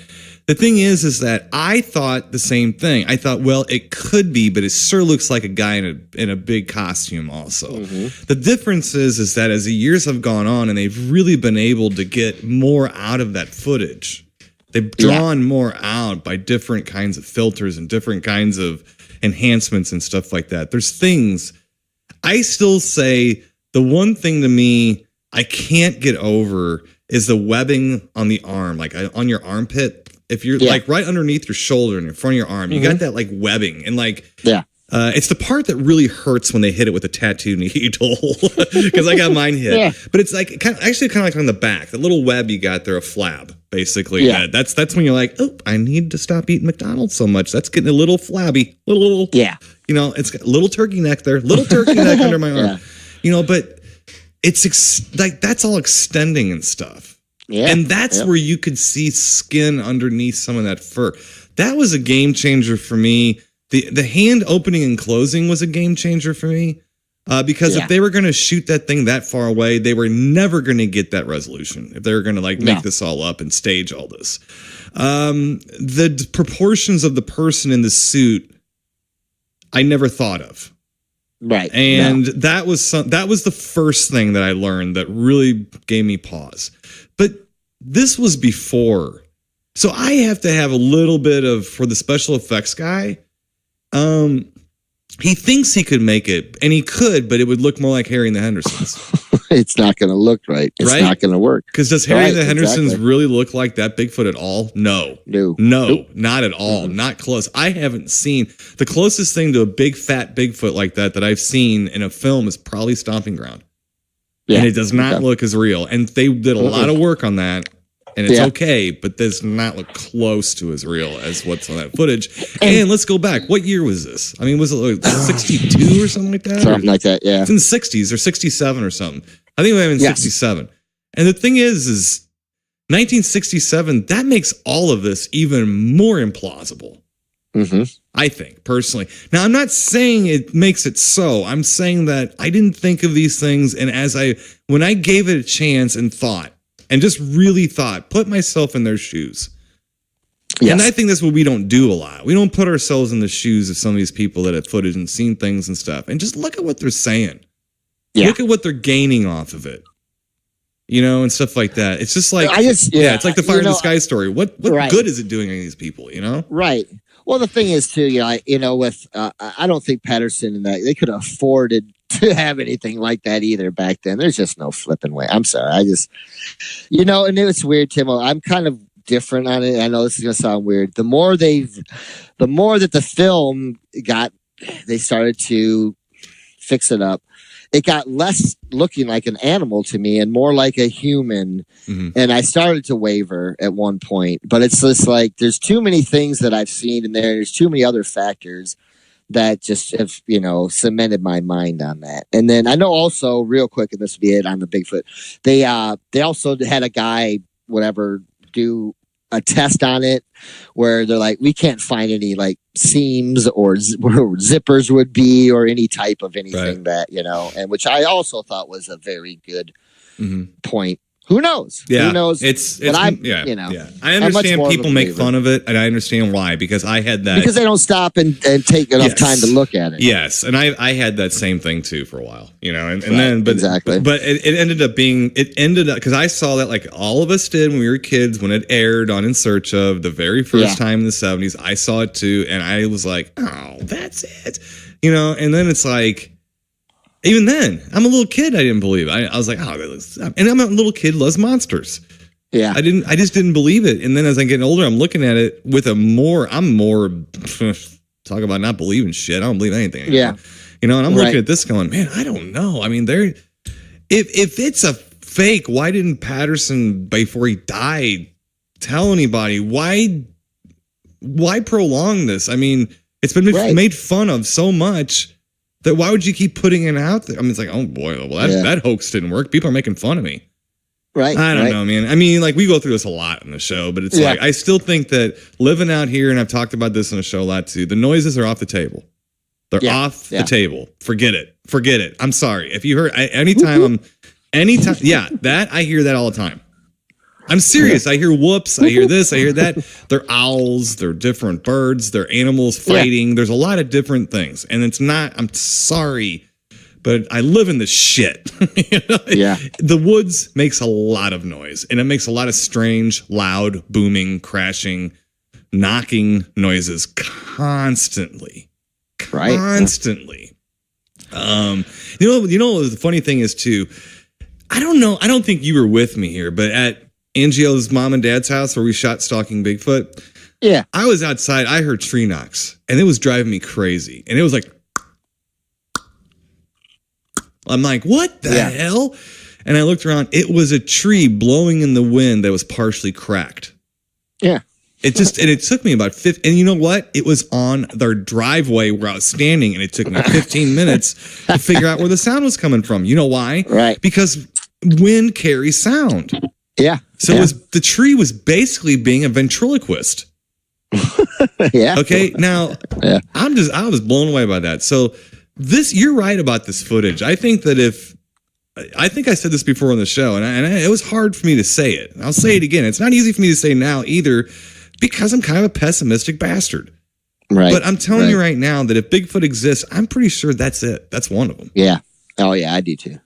The thing is that I thought the same thing. I thought, well, it could be, but it sure looks like a guy in a big costume also. The difference is that as the years have gone on and they've really been able to get more out of that footage, they've drawn more out by different kinds of filters and different kinds of enhancements and stuff like that. There's things I still say. The one thing to me I can't get over is the webbing on the arm, like on your armpit. If you're like right underneath your shoulder and in front of your arm, you got that like webbing, and it's the part that really hurts when they hit it with a tattoo needle, because I got mine hit. But it's like kind of like on the back, the little web you got there, a flab, basically. That's when you're like, oh, I need to stop eating McDonald's so much. That's getting a little flabby, little. It's got a little turkey neck there, little turkey neck under my arm. But it's that's all extending and stuff. And that's where you could see skin underneath some of that fur. That was a game changer for me. The hand opening and closing was a game changer for me. Because if they were going to shoot that thing that far away, they were never going to get that resolution. If they were going to make this all up and stage all this, the proportions of the person in the suit, I never thought of. Right. And that was the first thing that I learned that really gave me pause. But this was before. So I have to have a little bit of, for the special effects guy, he thinks he could make it, and he could, but it would look more like Harry and the Hendersons. It's not going to look right. It's not going to work. Because does Harry and the Hendersons really look like that Bigfoot at all? No, not at all. Mm-hmm. Not close. I haven't seen the closest thing to a big fat Bigfoot like that I've seen in a film is probably Stomping Ground. Yeah, and it does not look as real. And they did a lot of work on that. And it's okay, but does not look close to as real as what's on that footage. And let's go back. What year was this? I mean, was it like 62 or something like that? Something like that, yeah. It's in the 60s or 67 or something. I think we have in 67. And the thing is 1967, that makes all of this even more implausible. Mm-hmm. I think, personally. Now, I'm not saying it makes it so. I'm saying that I didn't think of these things. And when I gave it a chance and thought, and just really put myself in their shoes. Yes. And I think that's what we don't do a lot. We don't put ourselves in the shoes of some of these people that have footage and seen things and stuff. And just look at what they're saying. Yeah. Look at what they're gaining off of it. And stuff like that. It's just like, it's like the Fire in the Sky story. What good is it doing to these people, Right. Well, the thing is, too, with I don't think Patterson and that they could have afforded to have anything like that either back then. There's just no flipping way. I'm sorry. I just, and it's weird, Tim. I'm kind of different on it. I know this is going to sound weird. The more that the film they started to fix it up, it got less looking like an animal to me and more like a human. Mm-hmm. And I started to waver at one point, but it's just like, there's too many things that I've seen in there. There's too many other factors that just have, cemented my mind on that. And then I know also real quick, and this will be it on the Bigfoot, they also had a guy, do a test on it where they're like, we can't find any like seams or where zippers would be or any type of anything that, and which I also thought was a very good point. Who knows? Yeah. Who knows? But I understand people make fun of it, and I understand why, because I had that. Because they don't stop and take enough time to look at it. Yes. And I had that same thing too for a while, but exactly. But it ended up because I saw that like all of us did when we were kids, when it aired on In Search Of the very first time in the 70s. I saw it too, and I was like, oh, that's it. And then it's like, even then, I'm a little kid. I didn't believe it. I was like, and I'm a little kid loves monsters. Yeah. I just didn't believe it. And then as I'm getting older, I'm looking at it with I'm more talk about not believing shit. I don't believe anything anymore. Yeah. And I'm looking at this going, man, I don't know. I mean, if it's a fake, why didn't Patterson, before he died, tell anybody? Why prolong this? I mean, it's been made fun of so much that why would you keep putting it out there? I mean, it's like, oh boy, well, that hoax didn't work. People are making fun of me. Right. I don't know, man. I mean, like, we go through this a lot in the show, but it's like, I still think that living out here, and I've talked about this in the show a lot too, the noises are off the table. They're off the table. Forget it. I'm sorry. If you heard, anytime, that, I hear that all the time. I'm serious. I hear whoops. I hear this. I hear that. They're owls. They're different birds. They're animals fighting. There's a lot of different things. And it's not, I'm sorry, but I live in this shit. Yeah. The woods makes a lot of noise, and it makes a lot of strange, loud, booming, crashing, knocking noises constantly. Right. Constantly. The funny thing is too, I don't know. I don't think you were with me here, but at Angio's mom and dad's house where we shot Stalking Bigfoot. Yeah. I was outside. I heard tree knocks, and it was driving me crazy. And it was like, I'm like, what the hell? And I looked around. It was a tree blowing in the wind that was partially cracked. Yeah. And it took me about 15, and you know what? It was on their driveway where I was standing, and it took me 15 minutes to figure out where the sound was coming from. You know why? Right. Because wind carries sound. Yeah. So the tree was basically being a ventriloquist. Yeah. Okay. Now, I was blown away by that. So you're right about this footage. I think that I think I said this before on the show, and it was hard for me to say it. I'll say it again. It's not easy for me to say now either, because I'm kind of a pessimistic bastard. Right. But I'm telling you right now that if Bigfoot exists, I'm pretty sure that's it. That's one of them. Yeah. Oh yeah, I do too.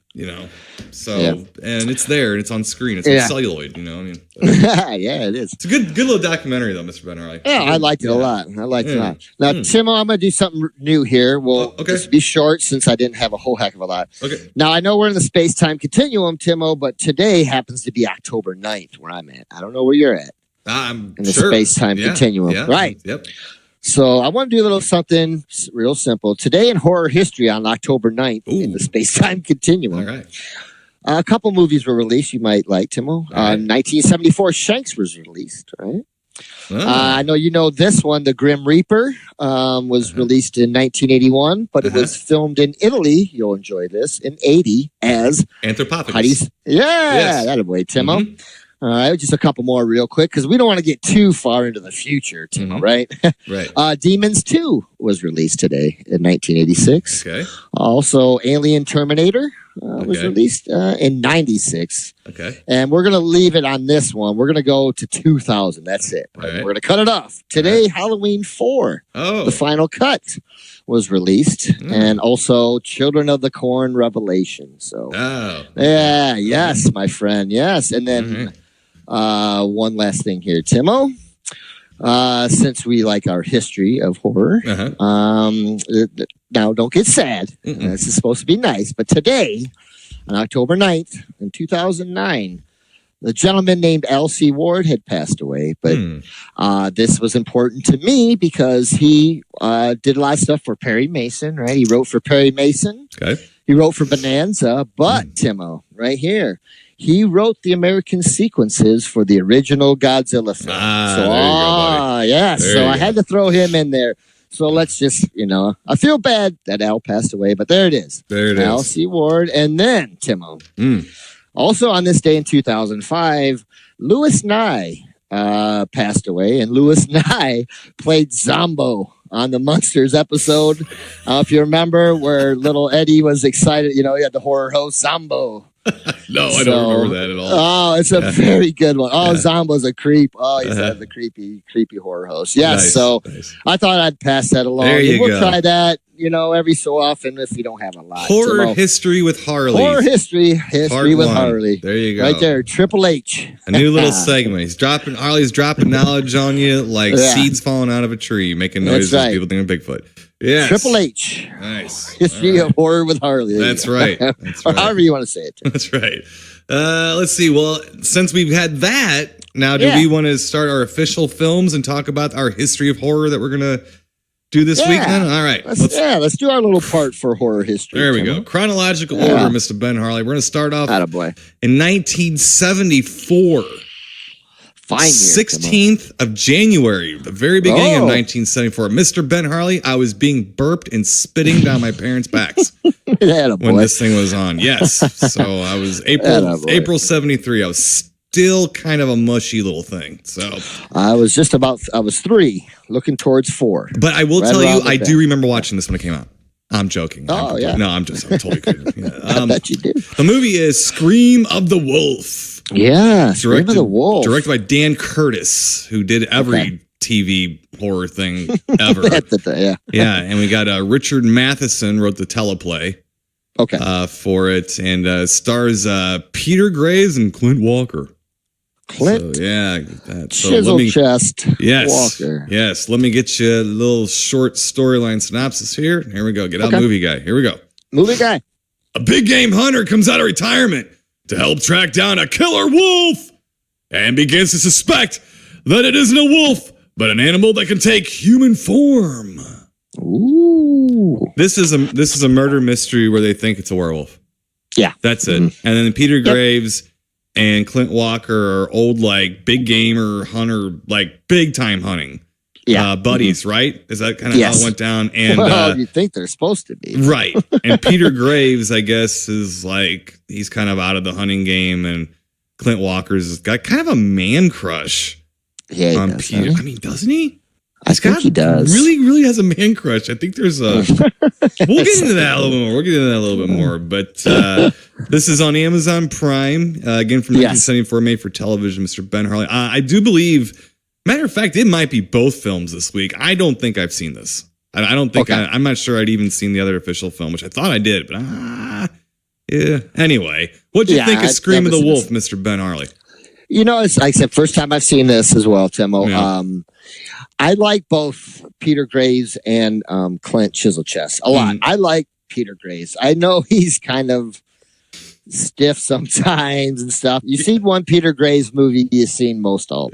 So and it's there and it's on screen. It's on celluloid. Yeah, it is. It's a good little documentary though, Mr. Ben Harley. Yeah, I liked it a lot. I liked it a lot. Now, Timo, I'm going to do something new here. We'll just be short since I didn't have a whole heck of a lot. Okay. Now, I know we're in the space-time continuum, Timo, but today happens to be October 9th where I'm at. I don't know where you're at. I'm in the space-time continuum. Yeah. Right. Yep. So I want to do a little something real simple. Today in horror history on October 9th in the space-time continuum. All right. A couple movies were released you might like, Timo. In 1974, Shanks was released, right? I know you know this one, The Grim Reaper, was released in 1981, but it was filmed in Italy. You'll enjoy this in 80 as Anthropophagus. That way, Timo. Mm-hmm. All right, just a couple more real quick because we don't want to get too far into the future, Timo, right? Right. Demons 2 was released today in 1986. Okay. Also, Alien Terminator was released in 96. Okay. And we're going to leave it on this one. We're going to go to 2000. That's it. Right? We're going to cut it off. Today, Halloween 4, the final cut, was released. And also Children of the Corn Revelation. So, yes, my friend. Yes. And then one last thing here, Timo. Since we like our history of horror, now don't get sad. This is supposed to be nice. But today, on October 9th, in 2009, the gentleman named L.C. Ward had passed away. But this was important to me because he did a lot of stuff for Perry Mason, right? He wrote for Perry Mason. Okay. He wrote for Bonanza. But, Timo, right here, he wrote the American sequences for the original Godzilla film. So I had to throw him in there. So let's just, I feel bad that Al passed away, but there it is. L.C. Ward. And then, Timo, also on this day in 2005, Louis Nye passed away, and Louis Nye played Zombo on the Munsters episode. If you remember where little Eddie was excited, he had the horror host Zombo. No, I don't remember that at all. Oh, it's a very good one. Oh, Zombo's a creep. Oh, he's the creepy horror host. Yes, nice. I thought I'd pass that along. We'll try that, every so often if we don't have a lot. Horror history with Harley. Horror history with Harley. There you go. Right there, Triple H. A new little segment. Harley's dropping knowledge on you like seeds falling out of a tree, making noises. People thinking Bigfoot. Yes. Triple H. Nice. History of horror with Harley. That's right. Or however you want to say it. That's right. Let's see. Well, since we've had that, now do we want to start our official films and talk about our history of horror that we're going to do this week then? All right. Let's do our little part for horror history. There we go. Chronological order, Mr. Ben Harley. We're going to start off in 1974. Fine year, 16th of January, the very beginning of 1974. Mr. Ben Harley, I was being burped and spitting down my parents' backs when this thing was on. Yes. So I was April 73. I was still kind of a mushy little thing. So I was 3, looking towards 4. But I will tell you, I do remember watching this when it came out. I'm joking. Oh, yeah. No, I'm totally kidding. I bet you do. The movie is Scream of the Wolf. Yeah, Scream of the Wolf. Directed by Dan Curtis, who did every TV horror thing ever. Yeah, and we got Richard Matheson wrote the teleplay for it, and stars Peter Graves and Clint Walker. Clint? So, yeah. Chisel chest Walker. Yes, let me get you a little short storyline synopsis here. Here we go. Get out movie guy. Here we go. Movie guy. A big game hunter comes out of retirement to help track down a killer wolf and begins to suspect that it isn't a wolf, but an animal that can take human form. Ooh. This is a murder mystery where they think it's a werewolf. Yeah. That's it. And then Peter Graves and Clint Walker are old, like, big gamer hunter, like, big time hunting. Yeah. Buddies, right? Is that kind of how it went down? And you think they're supposed to be. Right. And Peter Graves, I guess, is like, he's kind of out of the hunting game, and Clint Walker's got kind of a man crush on Peter. I mean, doesn't he? I think he does. Really has a man crush. I think there's a. We'll get into that a little bit more. But this is on Amazon Prime again from 1974, made for television. Mr. Ben Harley. I do believe. Matter of fact, it might be both films this week. I don't think I've seen this. I don't think I'm not sure I'd even seen the other official film, which I thought I did. But yeah. Anyway, what'd you think of Scream of the Wolf, Mr. Ben Harley? It's like I said, first time I've seen this as well, Timo. Yeah. I like both Peter Graves and Clint Chiselchest a lot. I like Peter Graves. I know he's kind of stiff sometimes and stuff. You see one Peter Graves movie, you've seen most all.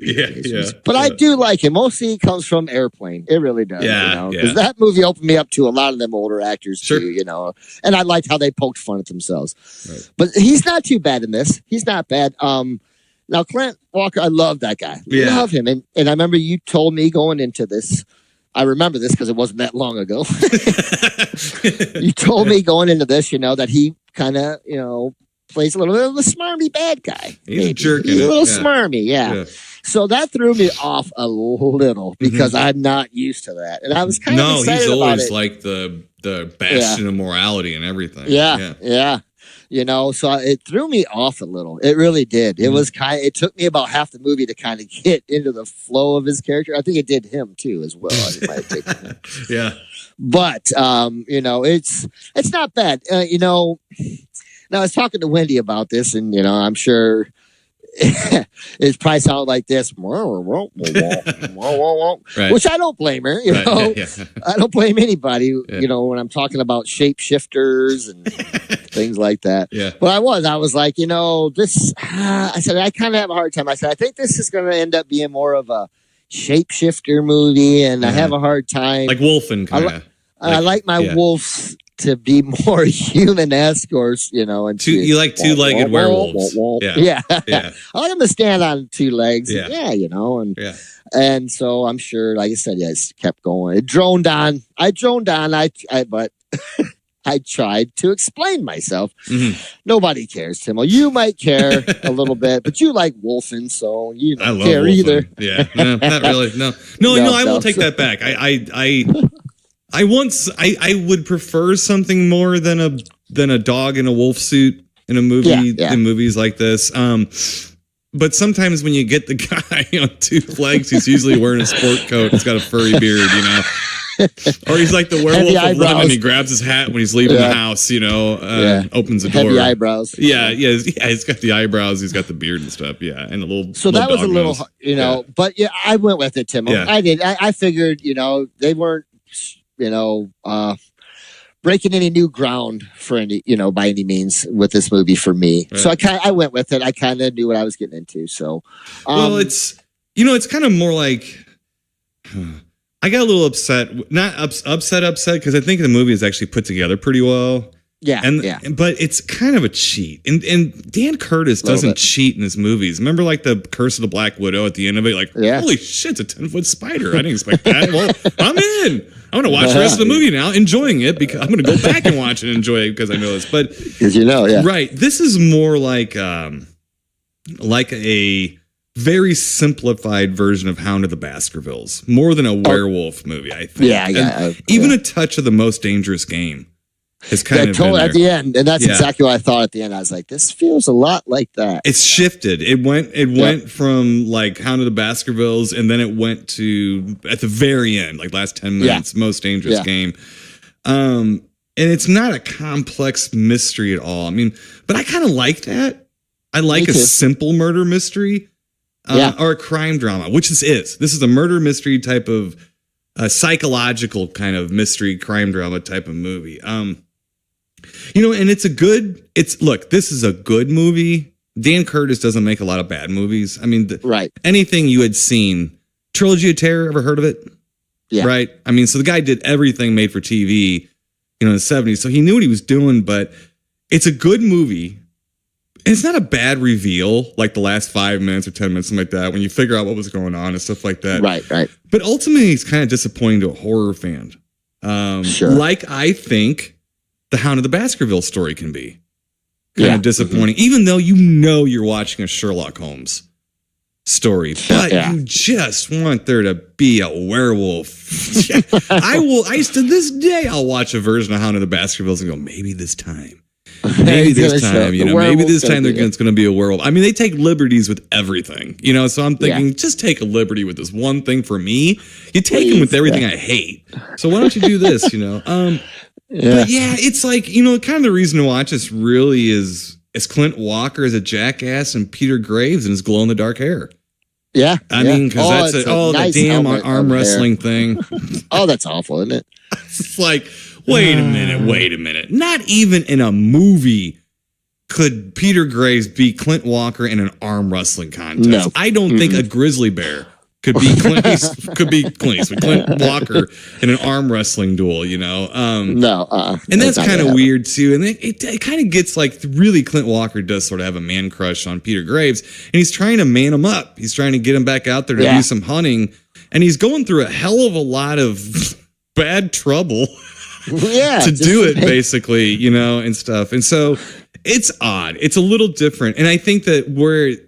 But I do like him. Mostly he comes from Airplane. It really does. Because that movie opened me up to a lot of them older actors too. And I liked how they poked fun at themselves. Right. But he's not too bad in this. He's not bad. Now, Clint Walker, I love that guy. Love him. And I remember you told me going into this, I remember this because it wasn't that long ago. You told me going into this, that he kind of, plays a little bit of a smarmy bad guy. He's a jerk. He's a little smarmy, yeah. So that threw me off a little because I'm not used to that. And I was kind of excited he's about always it. like the bastion of morality and everything. Yeah. So it threw me off a little. It really did. It was it took me about half the movie to kind of get into the flow of his character. I think it did him too, as well. It might have taken him. Yeah. But, it's not bad. Now I was talking to Wendy about this and, I'm sure it's probably sounded like this, right. Which I don't blame her, I don't blame anybody, when I'm talking about shapeshifters and things like that. Yeah. But I was like, this, I said, I kind of have a hard time. I said, I think this is going to end up being more of a shapeshifter movie, and I have a hard time. Like Wolfen, kind of. I like my wolves to be more human-esque, or and you like two-legged werewolves. Yeah. I like them to stand on two legs. And so I'm sure, like I said, it kept going. It droned on. But I tried to explain myself. Nobody cares, Timo. You might care a little bit, but you like Wolfen, so you don't care either. Yeah, no, not really. No. I will take that back. I would prefer something more than a dog in a wolf suit in a movie in movies like this. But sometimes when you get the guy on two legs, he's usually wearing a sport coat. He's got a furry beard, or he's like the werewolf of London, and he grabs his hat when he's leaving the house, opens the door. Heavy eyebrows. He's got the eyebrows, he's got the beard and stuff, and a little. So that was a little, but I went with it, Tim. Yeah. I did. I figured, they weren't, breaking any new ground for any, by any means with this movie for me. Right. So I went with it. I kind of knew what I was getting into. So, it's kind of more like. I got a little upset, not upset, because I think the movie is actually put together pretty well. But it's kind of a cheat. And Dan Curtis doesn't cheat in his movies. Remember like the Curse of the Black Widow at the end of it? Like, holy shit, it's a 10-foot spider. I didn't expect that. Well, I'm in. I'm going to watch the rest of the movie now, enjoying it, because I'm going to go back and watch it and enjoy it because I know this. But because right. This is more like a very simplified version of Hound of the Baskervilles, more than a werewolf movie, I think. Even a touch of The Most Dangerous Game is kind of at the end, and that's exactly what I thought at the end. I was like, this feels a lot like that. It's shifted. It went from like Hound of the Baskervilles, and then it went to at the very end, like last 10 minutes, Most Dangerous Game. And it's not a complex mystery at all. I mean, but I kind of like that. I like a simple murder mystery. Or a crime drama, which this is. This is a murder mystery type of psychological kind of mystery crime drama type of movie. And this is a good movie. Dan Curtis doesn't make a lot of bad movies. I mean, anything you had seen, Trilogy of Terror, ever heard of it? Yeah. Right. I mean, so the guy did everything made for TV, in the 70s. So he knew what he was doing, but it's a good movie. And it's not a bad reveal, like the last 5 minutes or 10 minutes, something like that, when you figure out what was going on and stuff like that. Right. But ultimately, it's kind of disappointing to a horror fan. Like I think the Hound of the Baskerville story can be kind of disappointing, even though you're watching a Sherlock Holmes story, but you just want there to be a werewolf. To this day, I'll watch a version of Hound of the Baskervilles and go, maybe this time. Maybe this time, maybe this time it's going to be a werewolf. I mean, they take liberties with everything, so I'm thinking, just take a liberty with this one thing for me. You take them with everything I hate. So why don't you do this, But it's like, kind of the reason to watch this really is Clint Walker as a jackass and Peter Graves and his glow in the dark hair. Yeah. I mean, because that's nice the damn arm wrestling thing. Oh, that's awful, isn't it? It's like, wait a minute. Not even in a movie could Peter Graves beat Clint Walker in an arm wrestling contest. No. I don't think a grizzly bear could be Clint Walker in an arm wrestling duel, and that's kind of weird too. And it kind of gets like, really, Clint Walker does sort of have a man crush on Peter Graves, and he's trying to man him up. He's trying to get him back out there to do some hunting, and he's going through a hell of a lot of bad trouble to do it, basically, and stuff. And so it's odd. It's a little different. And I think that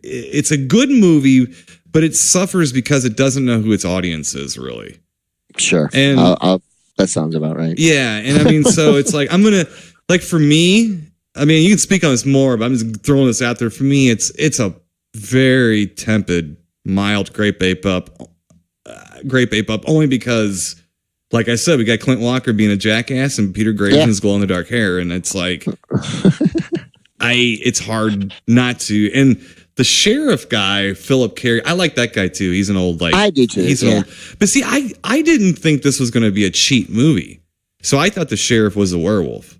it's a good movie, but it suffers because it doesn't know who its audience is, really. Sure. And that sounds about right. Yeah. And I mean, so it's like, for me, I mean, you can speak on this more, but I'm just throwing this out there. For me, it's a very tepid, mild grape ape up only because, like I said, we got Clint Walker being a jackass and Peter Graves and his glow in the dark hair. And it's like, it's hard not to. And the sheriff guy, Philip Carey, I like that guy too. He's an old, I do too. He's an old, but see, I didn't think this was going to be a cheap movie. So I thought the sheriff was a werewolf.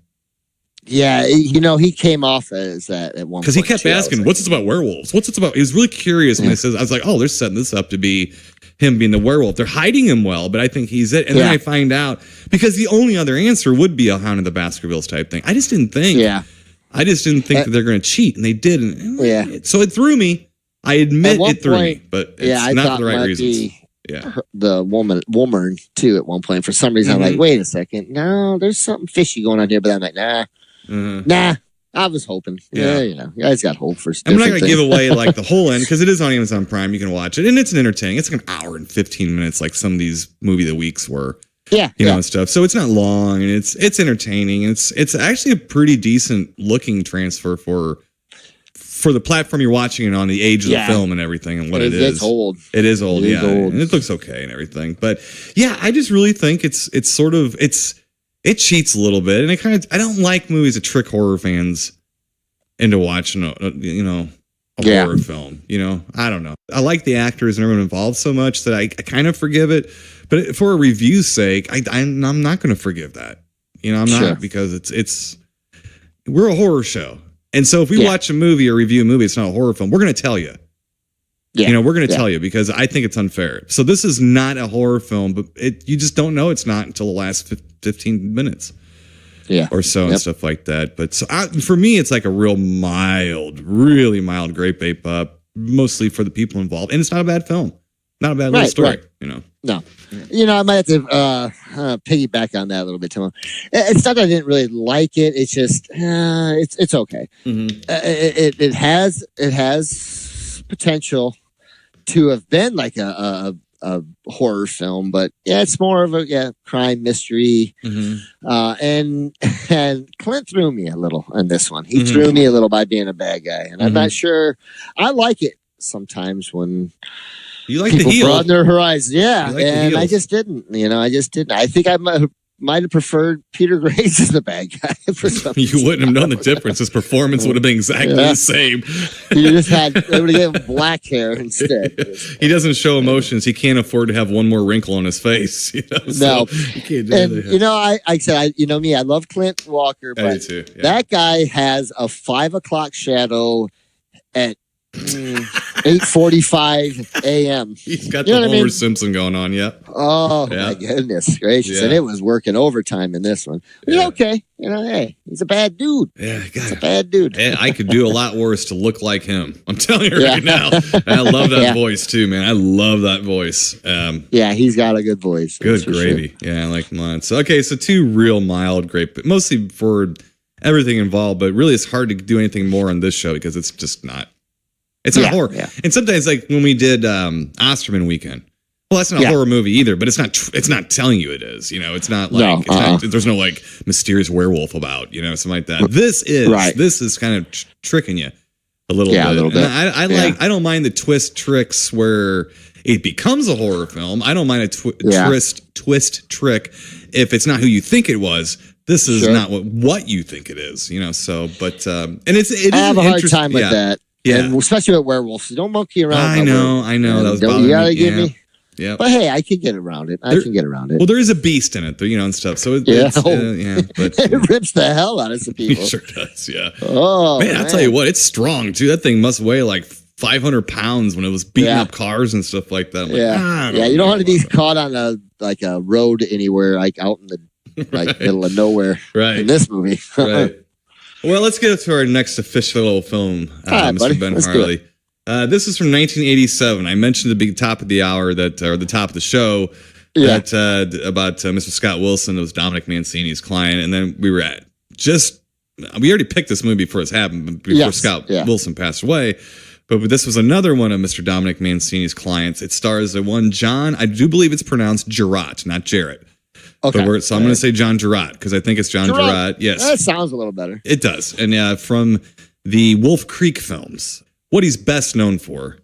Yeah. He came off as that at one point. Because he kept asking, what's this about werewolves? What's this about? He was really curious when I was like, oh, they're setting this up to be him being the werewolf. They're hiding him well, but I think he's it. And then I find out, because the only other answer would be a Hound of the Baskervilles type thing. I just didn't think. I just didn't think that they're going to cheat, and they didn't. So it threw me. I admit it threw me, but it's not for the right reasons. The woman too at one point. For some reason, I'm like, wait a second. No, there's something fishy going on here. But I'm like, nah. I was hoping. You guys got hope for stuff. I'm not going to give away like the whole end because it is on Amazon Prime. You can watch it, and it's an entertaining. It's like an hour and 15 minutes, like some of these movie of the weeks were. And stuff. So it's not long, and it's entertaining. It's actually a pretty decent looking transfer for the platform you're watching it on, the age of the film and everything, and what it is. It's old. It is old, and it looks okay and everything. But I just really think it cheats a little bit, and I don't like movies that trick horror fans into watching a horror film. I don't know. I like the actors and everyone involved so much that I kind of forgive it. But for a review's sake, I'm not going to forgive that. I'm not, because we're a horror show. And so if we watch a movie or review a movie, it's not a horror film, we're going to tell you. We're going to tell you because I think it's unfair. So this is not a horror film, but you just don't know it's not until the last 15 minutes. Or so and stuff like that. But for me, it's like a really mild grape ape up, mostly for the people involved. And it's not a bad film. Not a bad little story, No. I might have to piggyback on that a little bit, Tim. It's not that I didn't really like it. It's just, it's okay. It has potential to have been like a horror film, but it's more of a crime mystery. And Clint threw me a little on this one. He threw me a little by being a bad guy, and I'm not sure. I like it sometimes when you like people the heel. broaden their horizons. And I just didn't. I think I might have preferred Peter Graves as the bad guy for some reason. You wouldn't have known the difference. His performance would have been exactly the same. You just they would have given him black hair instead. He doesn't show emotions. He can't afford to have one more wrinkle on his face. No. You can't do that. I said, me, I love Clint Walker, but that guy has a 5 o'clock shadow at 8:45 a.m. He's got the Homer Simpson going on, Oh my goodness gracious! And it was working overtime in this one. Okay, hey, he's a bad dude. He's a bad dude. I could do a lot worse to look like him. I'm telling you right now. I love that voice too, man. I love that voice. He's got a good voice. Good gravy. Sure. I like mine. So so 2 real mild grape, mostly for everything involved, but really it's hard to do anything more on this show because it's just not. It's not horror. Yeah. And sometimes, like when we did Osterman Weekend, well, that's not a horror movie either, but it's not telling you it is. You know, it's not like there's no like mysterious werewolf about, you know, something like that. This is kind of tricking you a little bit. A little bit. And I don't mind the twist tricks where it becomes a horror film. I don't mind a twist trick if it's not who you think it was. This is not what you think it is, you know. So, but and I have a hard time with that. Yeah, and especially with werewolves. Don't monkey around. I know. That was bothering me. You gotta give me. Yeah, but hey, I can get around it. Well, there is a beast in it, you know, and stuff. So but it rips the hell out of some people. It sure does. Yeah. Oh man, I'll tell you what, it's strong too. That thing must weigh like 500 pounds when it was beating up cars and stuff like that. You don't want to be caught on a road anywhere, like out in the middle of nowhere. Right. In this movie. Right. Well, let's get to our next official film, Mr. Ben Harley. This is from 1987. I mentioned at the top of the hour or the top of the show about Mr. Scott Wilson. It was Dominic Mancini's client, and then we already picked this movie before it happened, before Scott Wilson passed away. But this was another one of Mr. Dominic Mancini's clients. It stars one John. I do believe it's pronounced Jarrett, not Jarrett. Okay. I'm going to say John Jarrett because I think it's John Jarrett. Yes, that sounds a little better. It does, and from the Wolf Creek films. What he's best known for,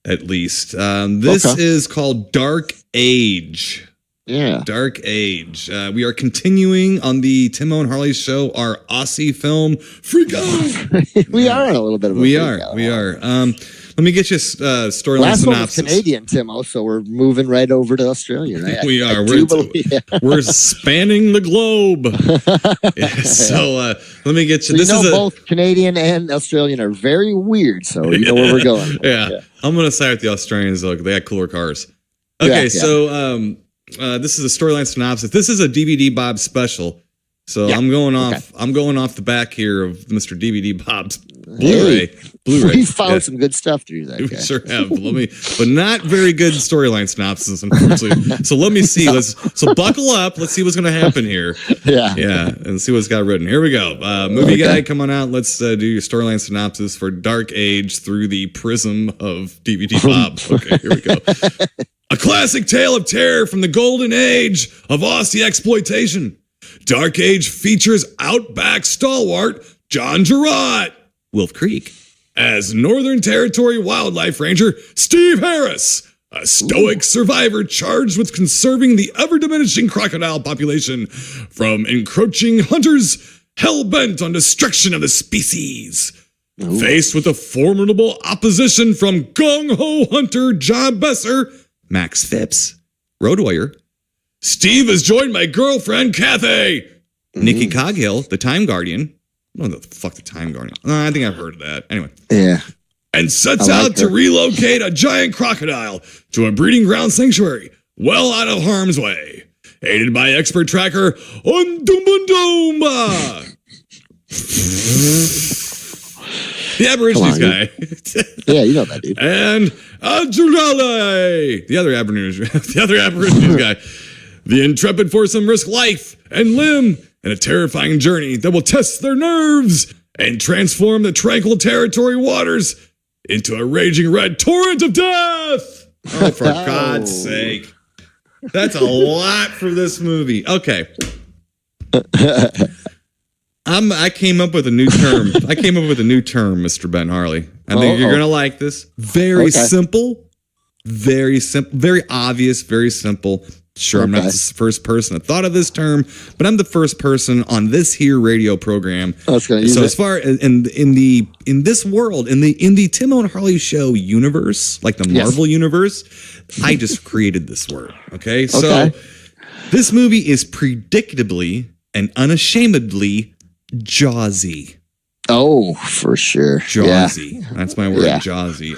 at least. This is called Dark Age. Yeah. Dark Age. We are continuing on the Timo and Harley show, our Aussie film, Freak Out. We are on a little bit of a We are. Let me get you a storyline Last synopsis. One was Canadian, Timo, so we're moving right over to Australia, right? We are. We're spanning the globe. So let me get you. So both Canadian and Australian are very weird, so you know where we're going. Yeah. I'm going to side with the Australians, though. They got cooler cars. Okay, so this is a storyline synopsis. This is a DVD Bob special. So I'm going off the back here of Mr. DVD Bob's Blu-ray. We found some good stuff through that. We sure have. But not very good storyline synopsis, unfortunately. So let me see. So buckle up. Let's see what's going to happen here. Yeah, and see what's got written. Here we go. Movie guy, come on out. Let's do your storyline synopsis for Dark Age through the prism of DVD Bob. Okay, here we go. A classic tale of terror from the golden age of Aussie exploitation. Dark Age features outback stalwart John Jarrett, Wolf Creek, as Northern Territory Wildlife Ranger Steve Harris, a stoic survivor charged with conserving the ever-diminishing crocodile population from encroaching hunters hell-bent on destruction of the species. Ooh. Faced with a formidable opposition from gung-ho hunter John Besser, Max Phipps, road warrior, Steve is joined by girlfriend Kathy, Nikki Coghill, the Time Guardian. I don't know the fuck the Time Guardian. I think I've heard of that. Anyway. Yeah. And sets out to relocate a giant crocodile to a breeding ground sanctuary well out of harm's way. Aided by expert tracker Undumundumba. The Aborigines guy. Yeah, you know that dude. And Ajurale, the other Aborigines guy. The intrepid foursome risk life and limb in a terrifying journey that will test their nerves and transform the tranquil territory waters into a raging red torrent of death. Oh, for God's sake. That's a lot for this movie. Okay. I came up with a new term. Mr. Ben Harley. I think you're going to like this. Very simple. Very simple. Very obvious. Very simple. Sure, I'm not the first person that thought of this term, but I'm the first person on this here radio program. So as far as in this world, in the Timo and Harley show universe, like the Marvel universe, I just created this word. Okay, so this movie is predictably and unashamedly Jawsy. Oh, for sure. Jawsy. Yeah. That's my word, Jawsy.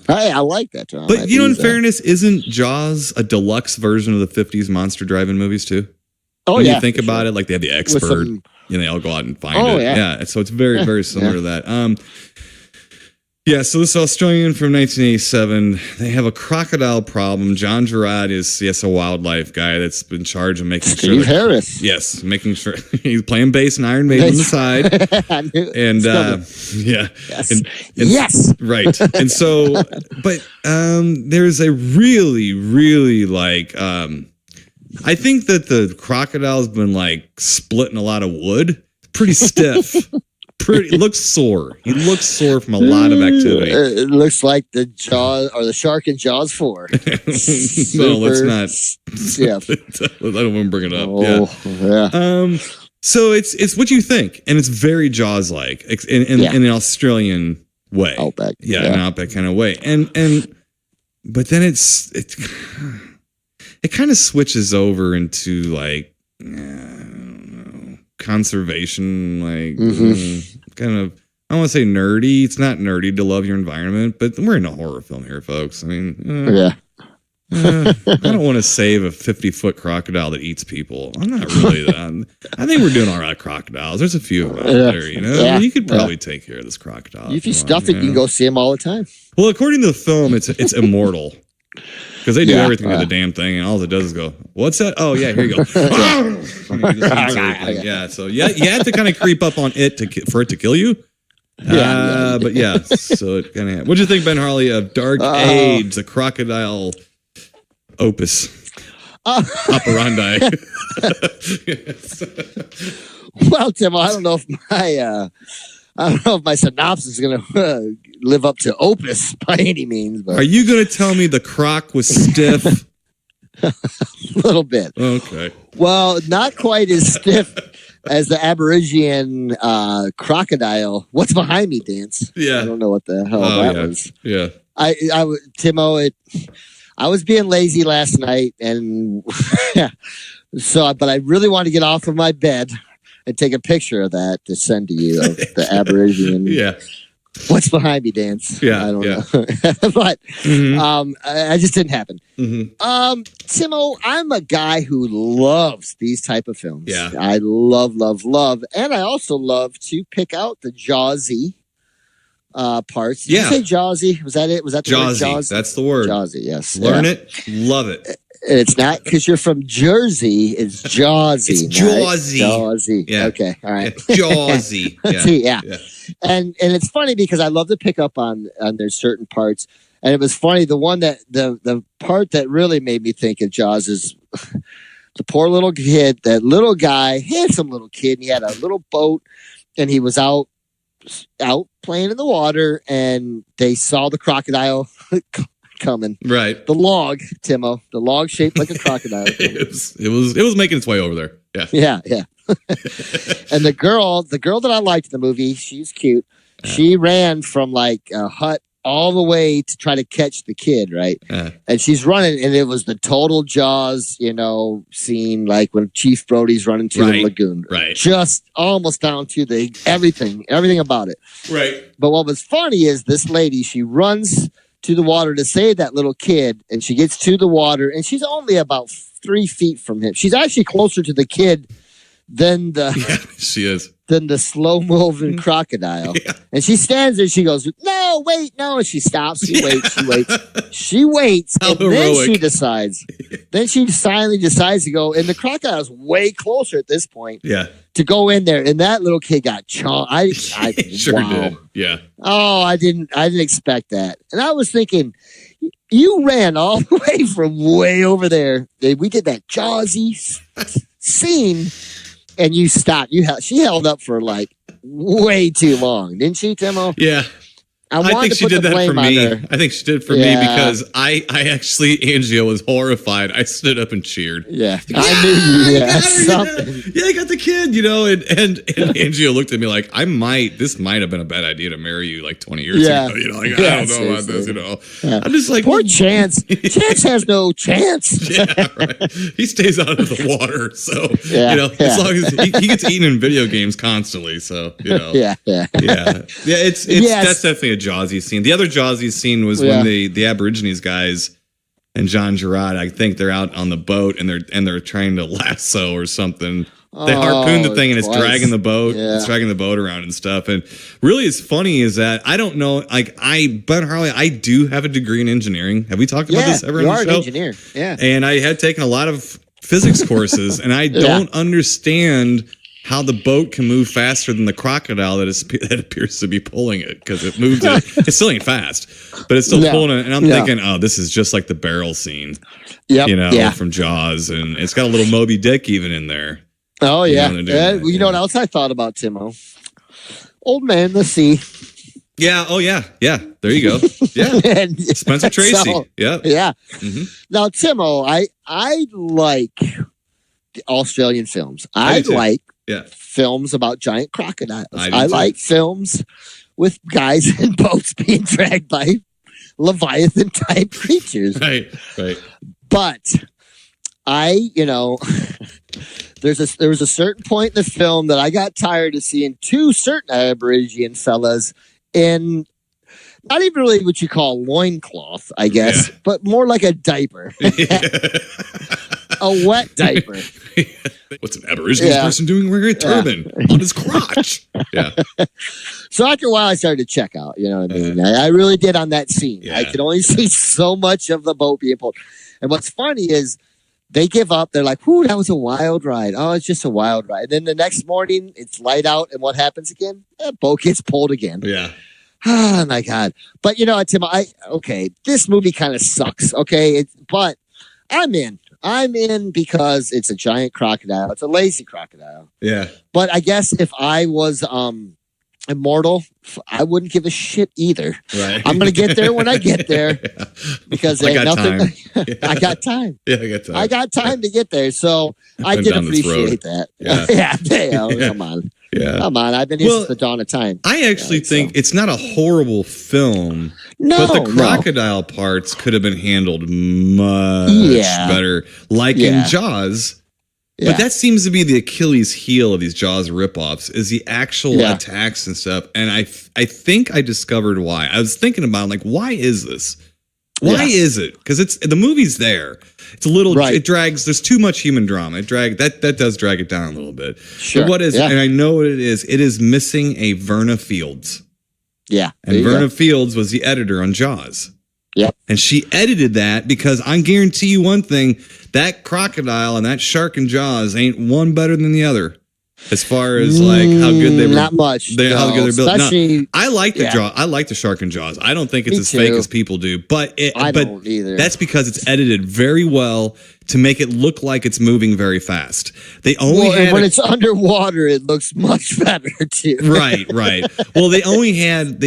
Hey, I like that term. But in fairness, isn't Jaws a deluxe version of the 50s monster drive-in movies too? Oh, when you think about it, like they have the expert, they all go out and find it. Yeah. So it's very, very similar to that. Yeah, so this Australian from 1987, they have a crocodile problem. John Gerard is, yes, a wildlife guy that's in charge of making sure. Steve Harris. Yes, making sure he's playing bass in Iron Maiden on the side. And yeah. Yes. And yes. Right. And so, but there's a really, really like, I think that the crocodile's been like splitting a lot of wood. Pretty stiff. It looks sore. He looks sore from a lot of activity. It looks like the Jaws or the shark in Jaws 4. No, let's not. Yeah. I don't want to bring it up. Yeah. So it's what you think, and it's very Jaws like in an Australian way. Outback. Yeah, an outback kind of way. And but then it kind of switches over into like conservation, like kind of, I don't want to say nerdy. It's not nerdy to love your environment, but we're in a horror film here, folks. I mean, I don't want to save a 50-foot crocodile that eats people. I'm not really that. I think we're doing all right, crocodiles. There's a few of them out there, you know. Yeah. You could probably take care of this crocodile. If you stuff it, you can go see them all the time. Well, according to the film, it's immortal. Because they do everything to the damn thing, and all it does is go, what's that? Oh, yeah, here you go. Yeah, so you have to kind of creep up on it for it to kill you. But yeah, so it kind of. What'd you think, Ben Harley, of Dark Age, the crocodile opus operandi? Well, Tim, I don't know if my synopsis is going to live up to opus by any means. But are you going to tell me the croc was stiff? A little bit. Okay. Well, not quite as stiff as the Aborigine crocodile. What's behind me, dance? Yeah. I don't know what the hell that was. Yeah. Timo, I was being lazy last night, and but I really wanted to get off of my bed and take a picture of that to send to you of the Aborigine. Yeah. What's behind me, dance? Yeah. I don't know. But I just didn't happen. Timo, I'm a guy who loves these type of films. Yeah. I love. And I also love to pick out the Jawsy parts. Did you say Jawsy? Was that it? Was that the word Jawsy? That's the word. Jawsy, yes. Learn it. Love it. It's not because you're from Jersey. It's Jawsy. It's Jawsy. Jawsy. Yeah. Okay. All right. Jawsy. Yeah. See, yeah. And it's funny because I love to pick up on their certain parts. And it was funny. The one that the part that really made me think of Jaws is the poor little kid, that little guy, handsome little kid. And he had a little boat, and he was out playing in the water, and they saw the crocodile coming. Right. The log, Timo. The log shaped like a crocodile. It was making its way over there. Yeah. Yeah. And the girl that I liked in the movie, she's cute. She ran from like a hut all the way to try to catch the kid, right? And she's running, and it was the total Jaws, scene, like when Chief Brody's running to the lagoon. Right. Just almost down to the everything about it. Right. But what was funny is this lady, she runs to the water to save that little kid, and she gets to the water, and she's only about 3 feet from him. She's actually closer to the kid than she is. Than the slow moving crocodile. Yeah. And she stands there, she goes, no, wait, no. And she stops, she waits, How and heroic. then she decides. Then she finally decides to go, and the crocodile's way closer at this point. Yeah. To go in there, and that little kid got chomped. I sure did. Yeah. Oh, I didn't expect that. And I was thinking, you ran all the way from way over there. We did that Jawsy scene, and you stopped. She held up for like way too long, didn't she, Timo? Yeah. I think she did that for me. I think she did for me because I actually, Angio was horrified. I stood up and cheered. Yeah. I knew you had something. Yeah, I got the kid, and Angio looked at me like, this might have been a bad idea to marry you like 20 years ago. I don't know about this, Yeah. I'm just like, poor Chance. Chance has no chance. Yeah, right. He stays out of the water. So, as long as he gets eaten in video games constantly. So, Yeah. It's that's definitely a Jawsy scene. The other Jawsy scene was when the Aborigines guys and John Gerard, I think they're out on the boat and they're trying to lasso or something They harpoon the thing and it's twice. dragging the boat. Yeah. It's dragging the boat around and stuff. And really, it's funny is that I don't know. Like Ben Harley, I do have a degree in engineering. Have we talked about this ever on the show? You are an engineer. Yeah. And I had taken a lot of physics courses, and I don't understand how the boat can move faster than the crocodile that appears to be pulling it, because it moves it. It still ain't fast, but it's still pulling it. And I'm thinking, oh, this is just like the barrel scene, from Jaws, and it's got a little Moby Dick even in there. Oh yeah, you know what else I thought about, Timo? Old Man in the Sea. Yeah. Oh yeah. Yeah. There you go. Yeah. Spencer Tracy. So, yeah. Mm-hmm. Now, Timo, I like the Australian films. I like films about giant crocodiles. I like films with guys in boats being dragged by Leviathan type creatures. Right. But there was a certain point in the film that I got tired of seeing two certain Aborigine fellas in not even really what you call loincloth, I guess, but more like a diaper. A wet diaper. What's an Aboriginal person doing wearing a turban on his crotch? Yeah. So after a while, I started to check out. You know what I mean? I really did on that scene. Yeah. I could only see so much of the boat being pulled. And what's funny is they give up. They're like, "Whoo, that was a wild ride. Oh, it's just a wild ride." And then the next morning, it's light out, and what happens again? That boat gets pulled again. Yeah. Oh my God. But Tim, this movie kind of sucks. Okay. But I'm in. I'm in because it's a giant crocodile. It's a lazy crocodile. Yeah. But I guess if I was immortal, I wouldn't give a shit either. Right. I'm going to get there when I get there because I got time. I got time. Yeah, I got time. I got time to get there. So I did appreciate that. Yeah. Come on. Yeah. Come on. I've been here since the dawn of time. I actually think it's not a horrible film. But the crocodile parts could have been handled much better, like in Jaws. Yeah. But that seems to be the Achilles heel of these Jaws ripoffs, is the actual attacks and stuff. And I think I discovered why. I was thinking about why is this? Why is it? Because the movie's there. It's a little. It drags. There's too much human drama. That does drag it down a little bit. Sure. But what is? And I know what it is. It is missing a Verna Fields. Yeah. And Verna Fields was the editor on Jaws. Yep. And she edited that because I guarantee you one thing, that crocodile and that shark in Jaws ain't one better than the other. As far as how good they were. Not much. How good they're built. No, I like the Jaws. I like the shark in Jaws. I don't think it's as fake as people do. But I don't either. That's because it's edited very well to make it look like it's moving very fast. They only when it's underwater, it looks much better too. Right. Well, they only had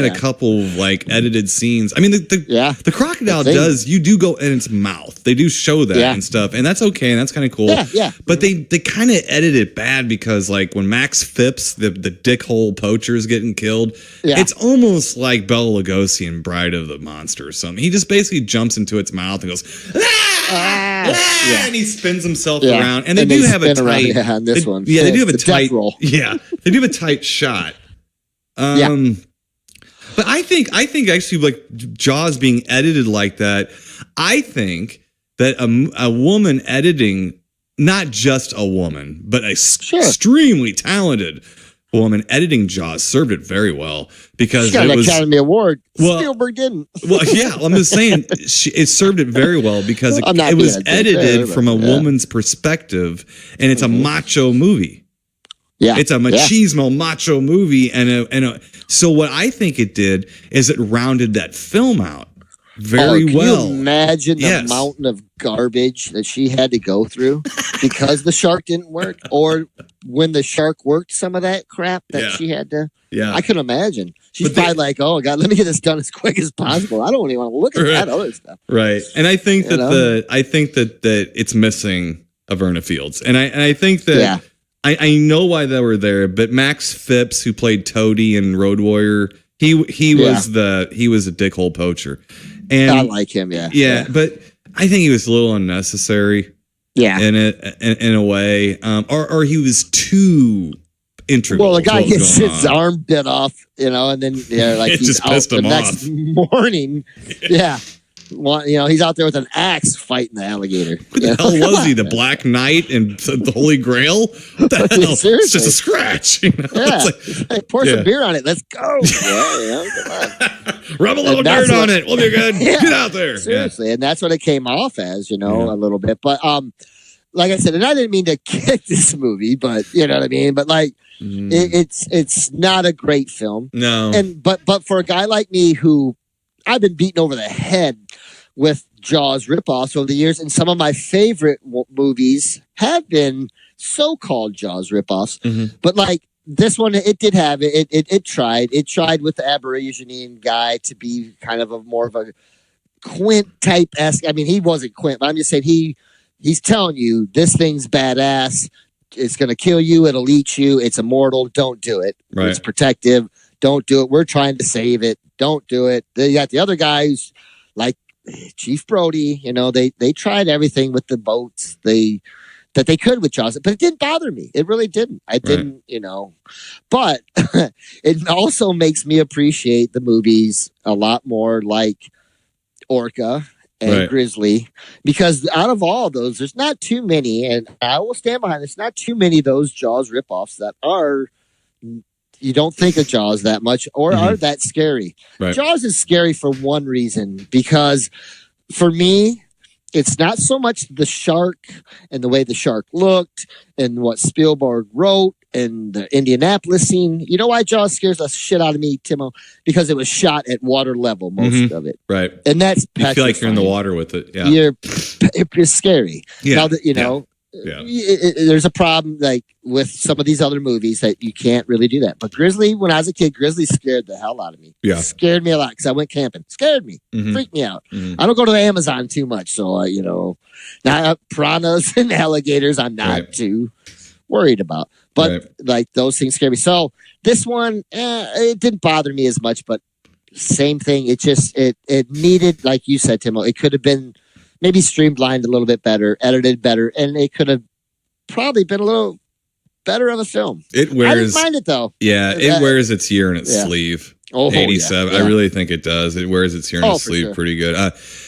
a couple of edited scenes. I mean, the crocodile does. You do go in its mouth. They do show that and stuff, and that's okay, and that's kind of cool. Yeah. But they kind of edit it bad because when Max Phipps, the dickhole poacher, is getting killed, it's almost like Bela Lugosi in Bride of the Monster or something. He just basically jumps into its mouth and goes. And he spins himself around, and they do have a tight. They do have a tight roll. Yeah, they do have a tight shot. But I think actually Jaws being edited like that. I think that a woman editing, not just a woman, but extremely talented woman editing Jaws served it very well because she got an Academy Award. Spielberg didn't. Well, yeah, I'm just saying it served it very well because it was edited from a woman's perspective, and it's a macho movie. Yeah, it's a machismo macho movie, so what I think it did is it rounded that film out very well. Can you imagine the mountain of garbage that she had to go through because the shark didn't work, or when the shark worked, some of that crap that she had to. Yeah, I can imagine. She's probably "Oh God, let me get this done as quick as possible. I don't even want to look at that other stuff." Right, and I think that it's missing a Verna Fields, and I think that I know why they were there, but Max Phipps, who played Toady in Road Warrior, he was a dickhole poacher. And I like him, yeah. But I think he was a little unnecessary. Yeah, in a way, or he was too integral. Well, the guy gets his arm bit off, and then he's just out the next morning. Yeah. He's out there with an axe fighting the alligator. Who the hell was he? The Black Knight and the Holy Grail? What the hell? Seriously? It's just a scratch. Yeah. It's like, pour some beer on it. Let's go. Come on. Rub a little dirt on it. We'll be good. Get out there. Seriously. And that's what it came off as, a little bit. But like I said, and I didn't mean to kick this movie, but you know what I mean? But like it's not a great film. No. But for a guy like me who I've been beaten over the head with Jaws ripoffs over the years, and some of my favorite movies have been so-called Jaws ripoffs. Mm-hmm. But like this one, it did have it. It tried. It tried with the Aborigine guy to be kind of more of a Quint type esque. I mean, he wasn't Quint, but I'm just saying he's telling you this thing's badass. It's going to kill you. It'll eat you. It's immortal. Don't do it. Right. It's protective. Don't do it. We're trying to save it. Don't do it. They got the other guys like Chief Brody. They tried everything with the boats that they could with Jaws, but it didn't bother me. It really didn't. I didn't, But it also makes me appreciate the movies a lot more, like Orca and Grizzly, because out of all those, there's not too many, and I will stand behind this, not too many of those Jaws ripoffs that are, you don't think of Jaws that much or are that scary. Right. Jaws is scary for one reason, because for me, it's not so much the shark and the way the shark looked and what Spielberg wrote and the Indianapolis scene. You know why Jaws scares the shit out of me, Timo? Because it was shot at water level, most of it. Right. And that's you feel like you're in the water with it. Yeah. It's scary. Yeah. Now that, there's a problem like with some of these other movies that you can't really do that. But Grizzly, when I was a kid, Grizzly scared the hell out of me. Yeah. Scared me a lot because I went camping. Scared me. Freaked me out. I don't go to the Amazon too much. So, now piranhas and alligators, I'm not too worried about. But like those things scare me. So this one, it didn't bother me as much, but same thing. It just, it needed, like you said, Timo, it could have been maybe streamlined a little bit better, edited better, and it could have probably been a little better of a film. I didn't mind it though. Yeah, it wears its year in its sleeve. 87. I really think it does. It wears its year in its sleeve pretty good.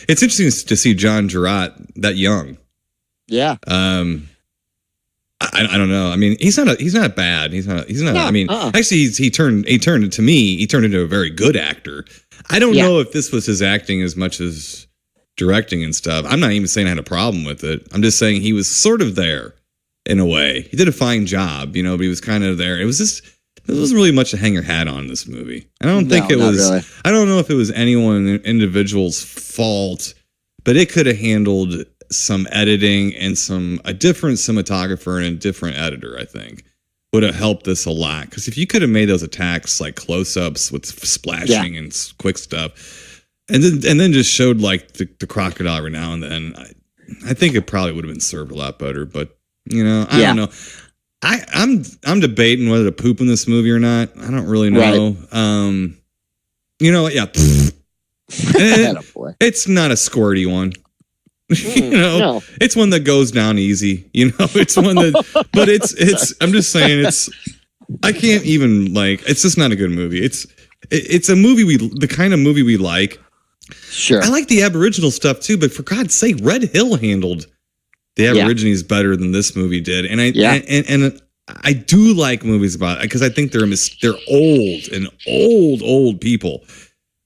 It's interesting to see John Jarratt that young. Yeah. I don't know. I mean, he's not bad. He's not. No, I mean, actually, he turned into a very good actor. I don't know if this was his acting as much as directing and stuff. I'm not even saying I had a problem with it. I'm just saying he was sort of there in a way. He did a fine job, but he was kind of there. It wasn't really much to hang your hat on in this movie. I don't think it was. Really. I don't know if it was individual's fault, but it could have handled some editing and a different cinematographer and a different editor, I think, would have helped this a lot. Because if you could have made those attacks like close-ups with splashing and quick stuff, and then just showed like the crocodile every now and then, I think it probably would have been served a lot better. But I don't know. I'm debating whether to poop in this movie or not. I don't really know. Right. It's not a squirty one. No. It's one that goes down easy. It's one that, but it's. I'm just saying, I can't even it's just not a good movie. It's a movie the kind of movie we like. Sure. I like the Aboriginal stuff too, but for God's sake, Red Hill handled the Aborigines better than this movie did, and I do like movies about it because I think they're old and old people,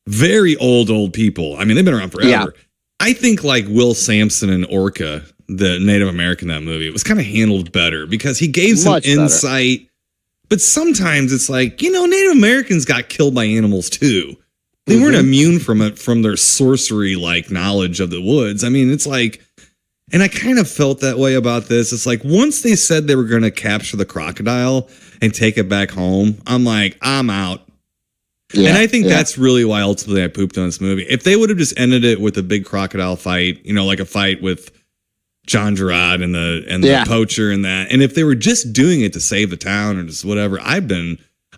very old people. I mean, they've been around forever. Yeah. I think like Will Sampson and Orca, the Native American in that movie, it was kind of handled better because he gave some insight. But sometimes it's like, Native Americans got killed by animals too. They weren't immune from it, from their sorcery like knowledge of the woods. I mean, it's like, and I kind of felt that way about this. It's like once they said they were going to capture the crocodile and take it back home, I'm like, I'm out. Yeah, and I think that's really why ultimately I pooped on this movie. If they would have just ended it with a big crocodile fight, like a fight with John Jarratt and the poacher and that, and if they were just doing it to save the town or just whatever, I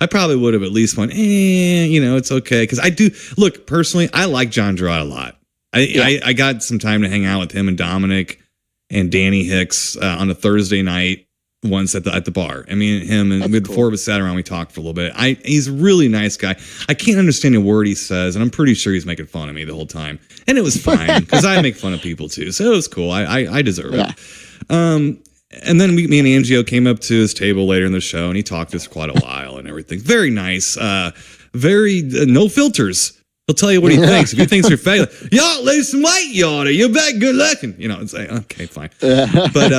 probably would have at least went, it's okay. Because I do look personally, I like John Jarratt a lot. I got some time to hang out with him and Dominic and Danny Hicks on a Thursday night once at the bar. I mean, him and the four of us sat around. We talked for a little bit. He's a really nice guy. I can't understand a word he says, and I'm pretty sure he's making fun of me the whole time. And it was fine because I make fun of people too, so it was cool. I deserve it. And then me and Angio came up to his table later in the show, and he talked to us for quite a while and everything. Very nice. Very no filters. He'll tell you what he thinks. If he thinks you're fake, y'all lose some weight, y'all. You're back good looking. You know, it's like, okay, fine. But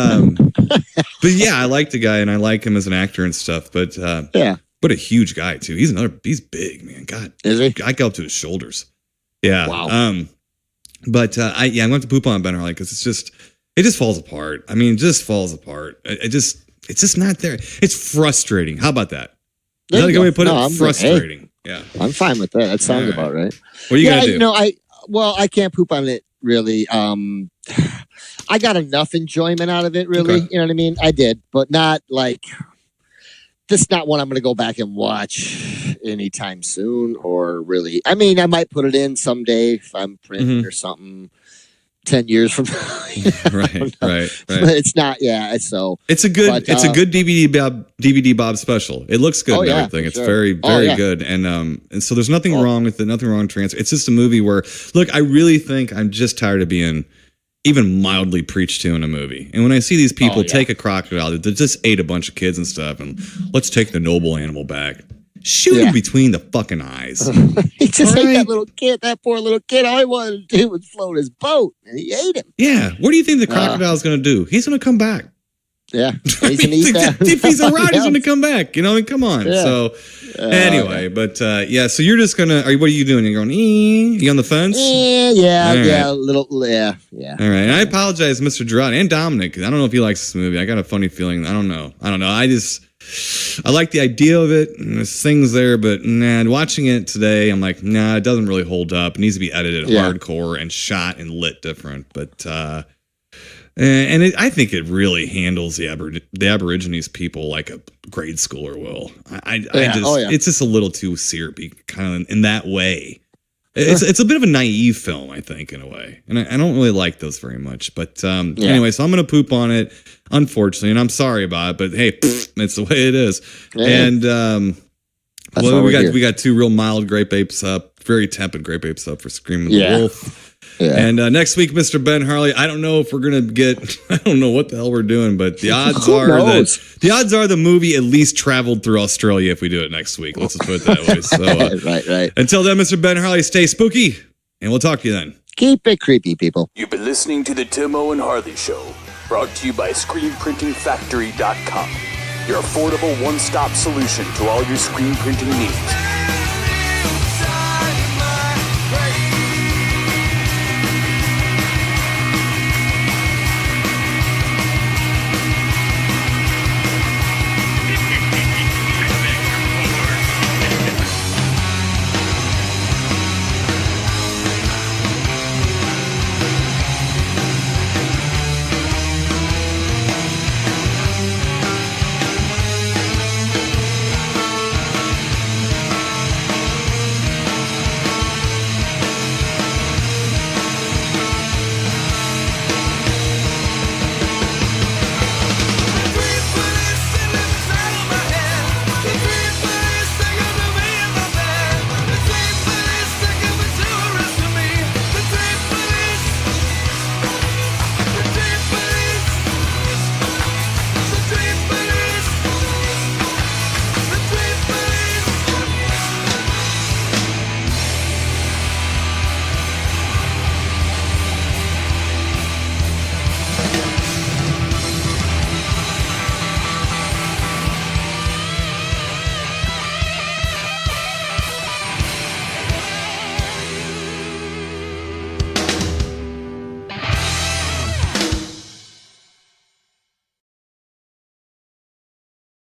yeah, I like the guy and I like him as an actor and stuff. But what a huge guy too. He's big, man. God, is he? I go up to his shoulders. Yeah. Wow. I'm going to have to poop on Ben Harley because it just falls apart. I mean, it just falls apart. It's just not there. It's frustrating. How about that? Is that a good way to put it? Frustrating. Hey. Yeah, I'm fine with that. That sounds about right. What are you gonna do? I can't poop on it really. I got enough enjoyment out of it, really. Okay. You know what I mean? I did, but not like this. Is not one I'm going to go back and watch anytime soon, or really. I mean, I might put it in someday if I'm printing or something. 10 years from now. Right. It's not, so it's a good DVD Bob special. It looks good and everything. It's very good. And so there's nothing wrong with it, nothing wrong with transfer. It's just a movie where, look, I really think I'm just tired of being even mildly preached to in a movie. And when I see these people take a crocodile that just ate a bunch of kids and stuff, and let's take the noble animal back. Shoot him between the fucking eyes. He just ate that little kid, that poor little kid. All he wanted to do was float his boat, and he ate him. Yeah. What do you think the crocodile's going to do? He's going to come back. Yeah. He's going to eat that. If he's around, he's going to come back. You know, I mean, come on. Yeah. So, anyway, but so you're just going to, what are you doing? You're going, you on the fence? A little, yeah. All right. And I apologize, Mr. Gerard and Dominic. I don't know if he likes this movie. I got a funny feeling. I don't know. I like the idea of it, and there's things there, but watching it today, I'm like, it doesn't really hold up. It needs to be edited hardcore and shot and lit different. But I think it really handles the Aborigines people like a grade schooler will. It's just a little too syrupy, kind of in that way. It's a bit of a naive film, I think, in a way, and I don't really like those very much. But anyway, so I'm gonna poop on it, unfortunately, and I'm sorry about it. But hey, it's the way it is. Yeah. And we got two real mild grape apes up, very tepid grape apes up for Screaming the Wolf. Yeah. And next week, Mr. Ben Harley, I don't know if we're gonna get. I don't know what the hell we're doing, but the odds are the movie at least traveled through Australia if we do it next week. Let's just put it that way. So, right. Until then, Mr. Ben Harley, stay spooky, and we'll talk to you then. Keep it creepy, people. You've been listening to the Timo and Harley Show, brought to you by ScreenPrintingFactory.com, your affordable one-stop solution to all your screen printing needs.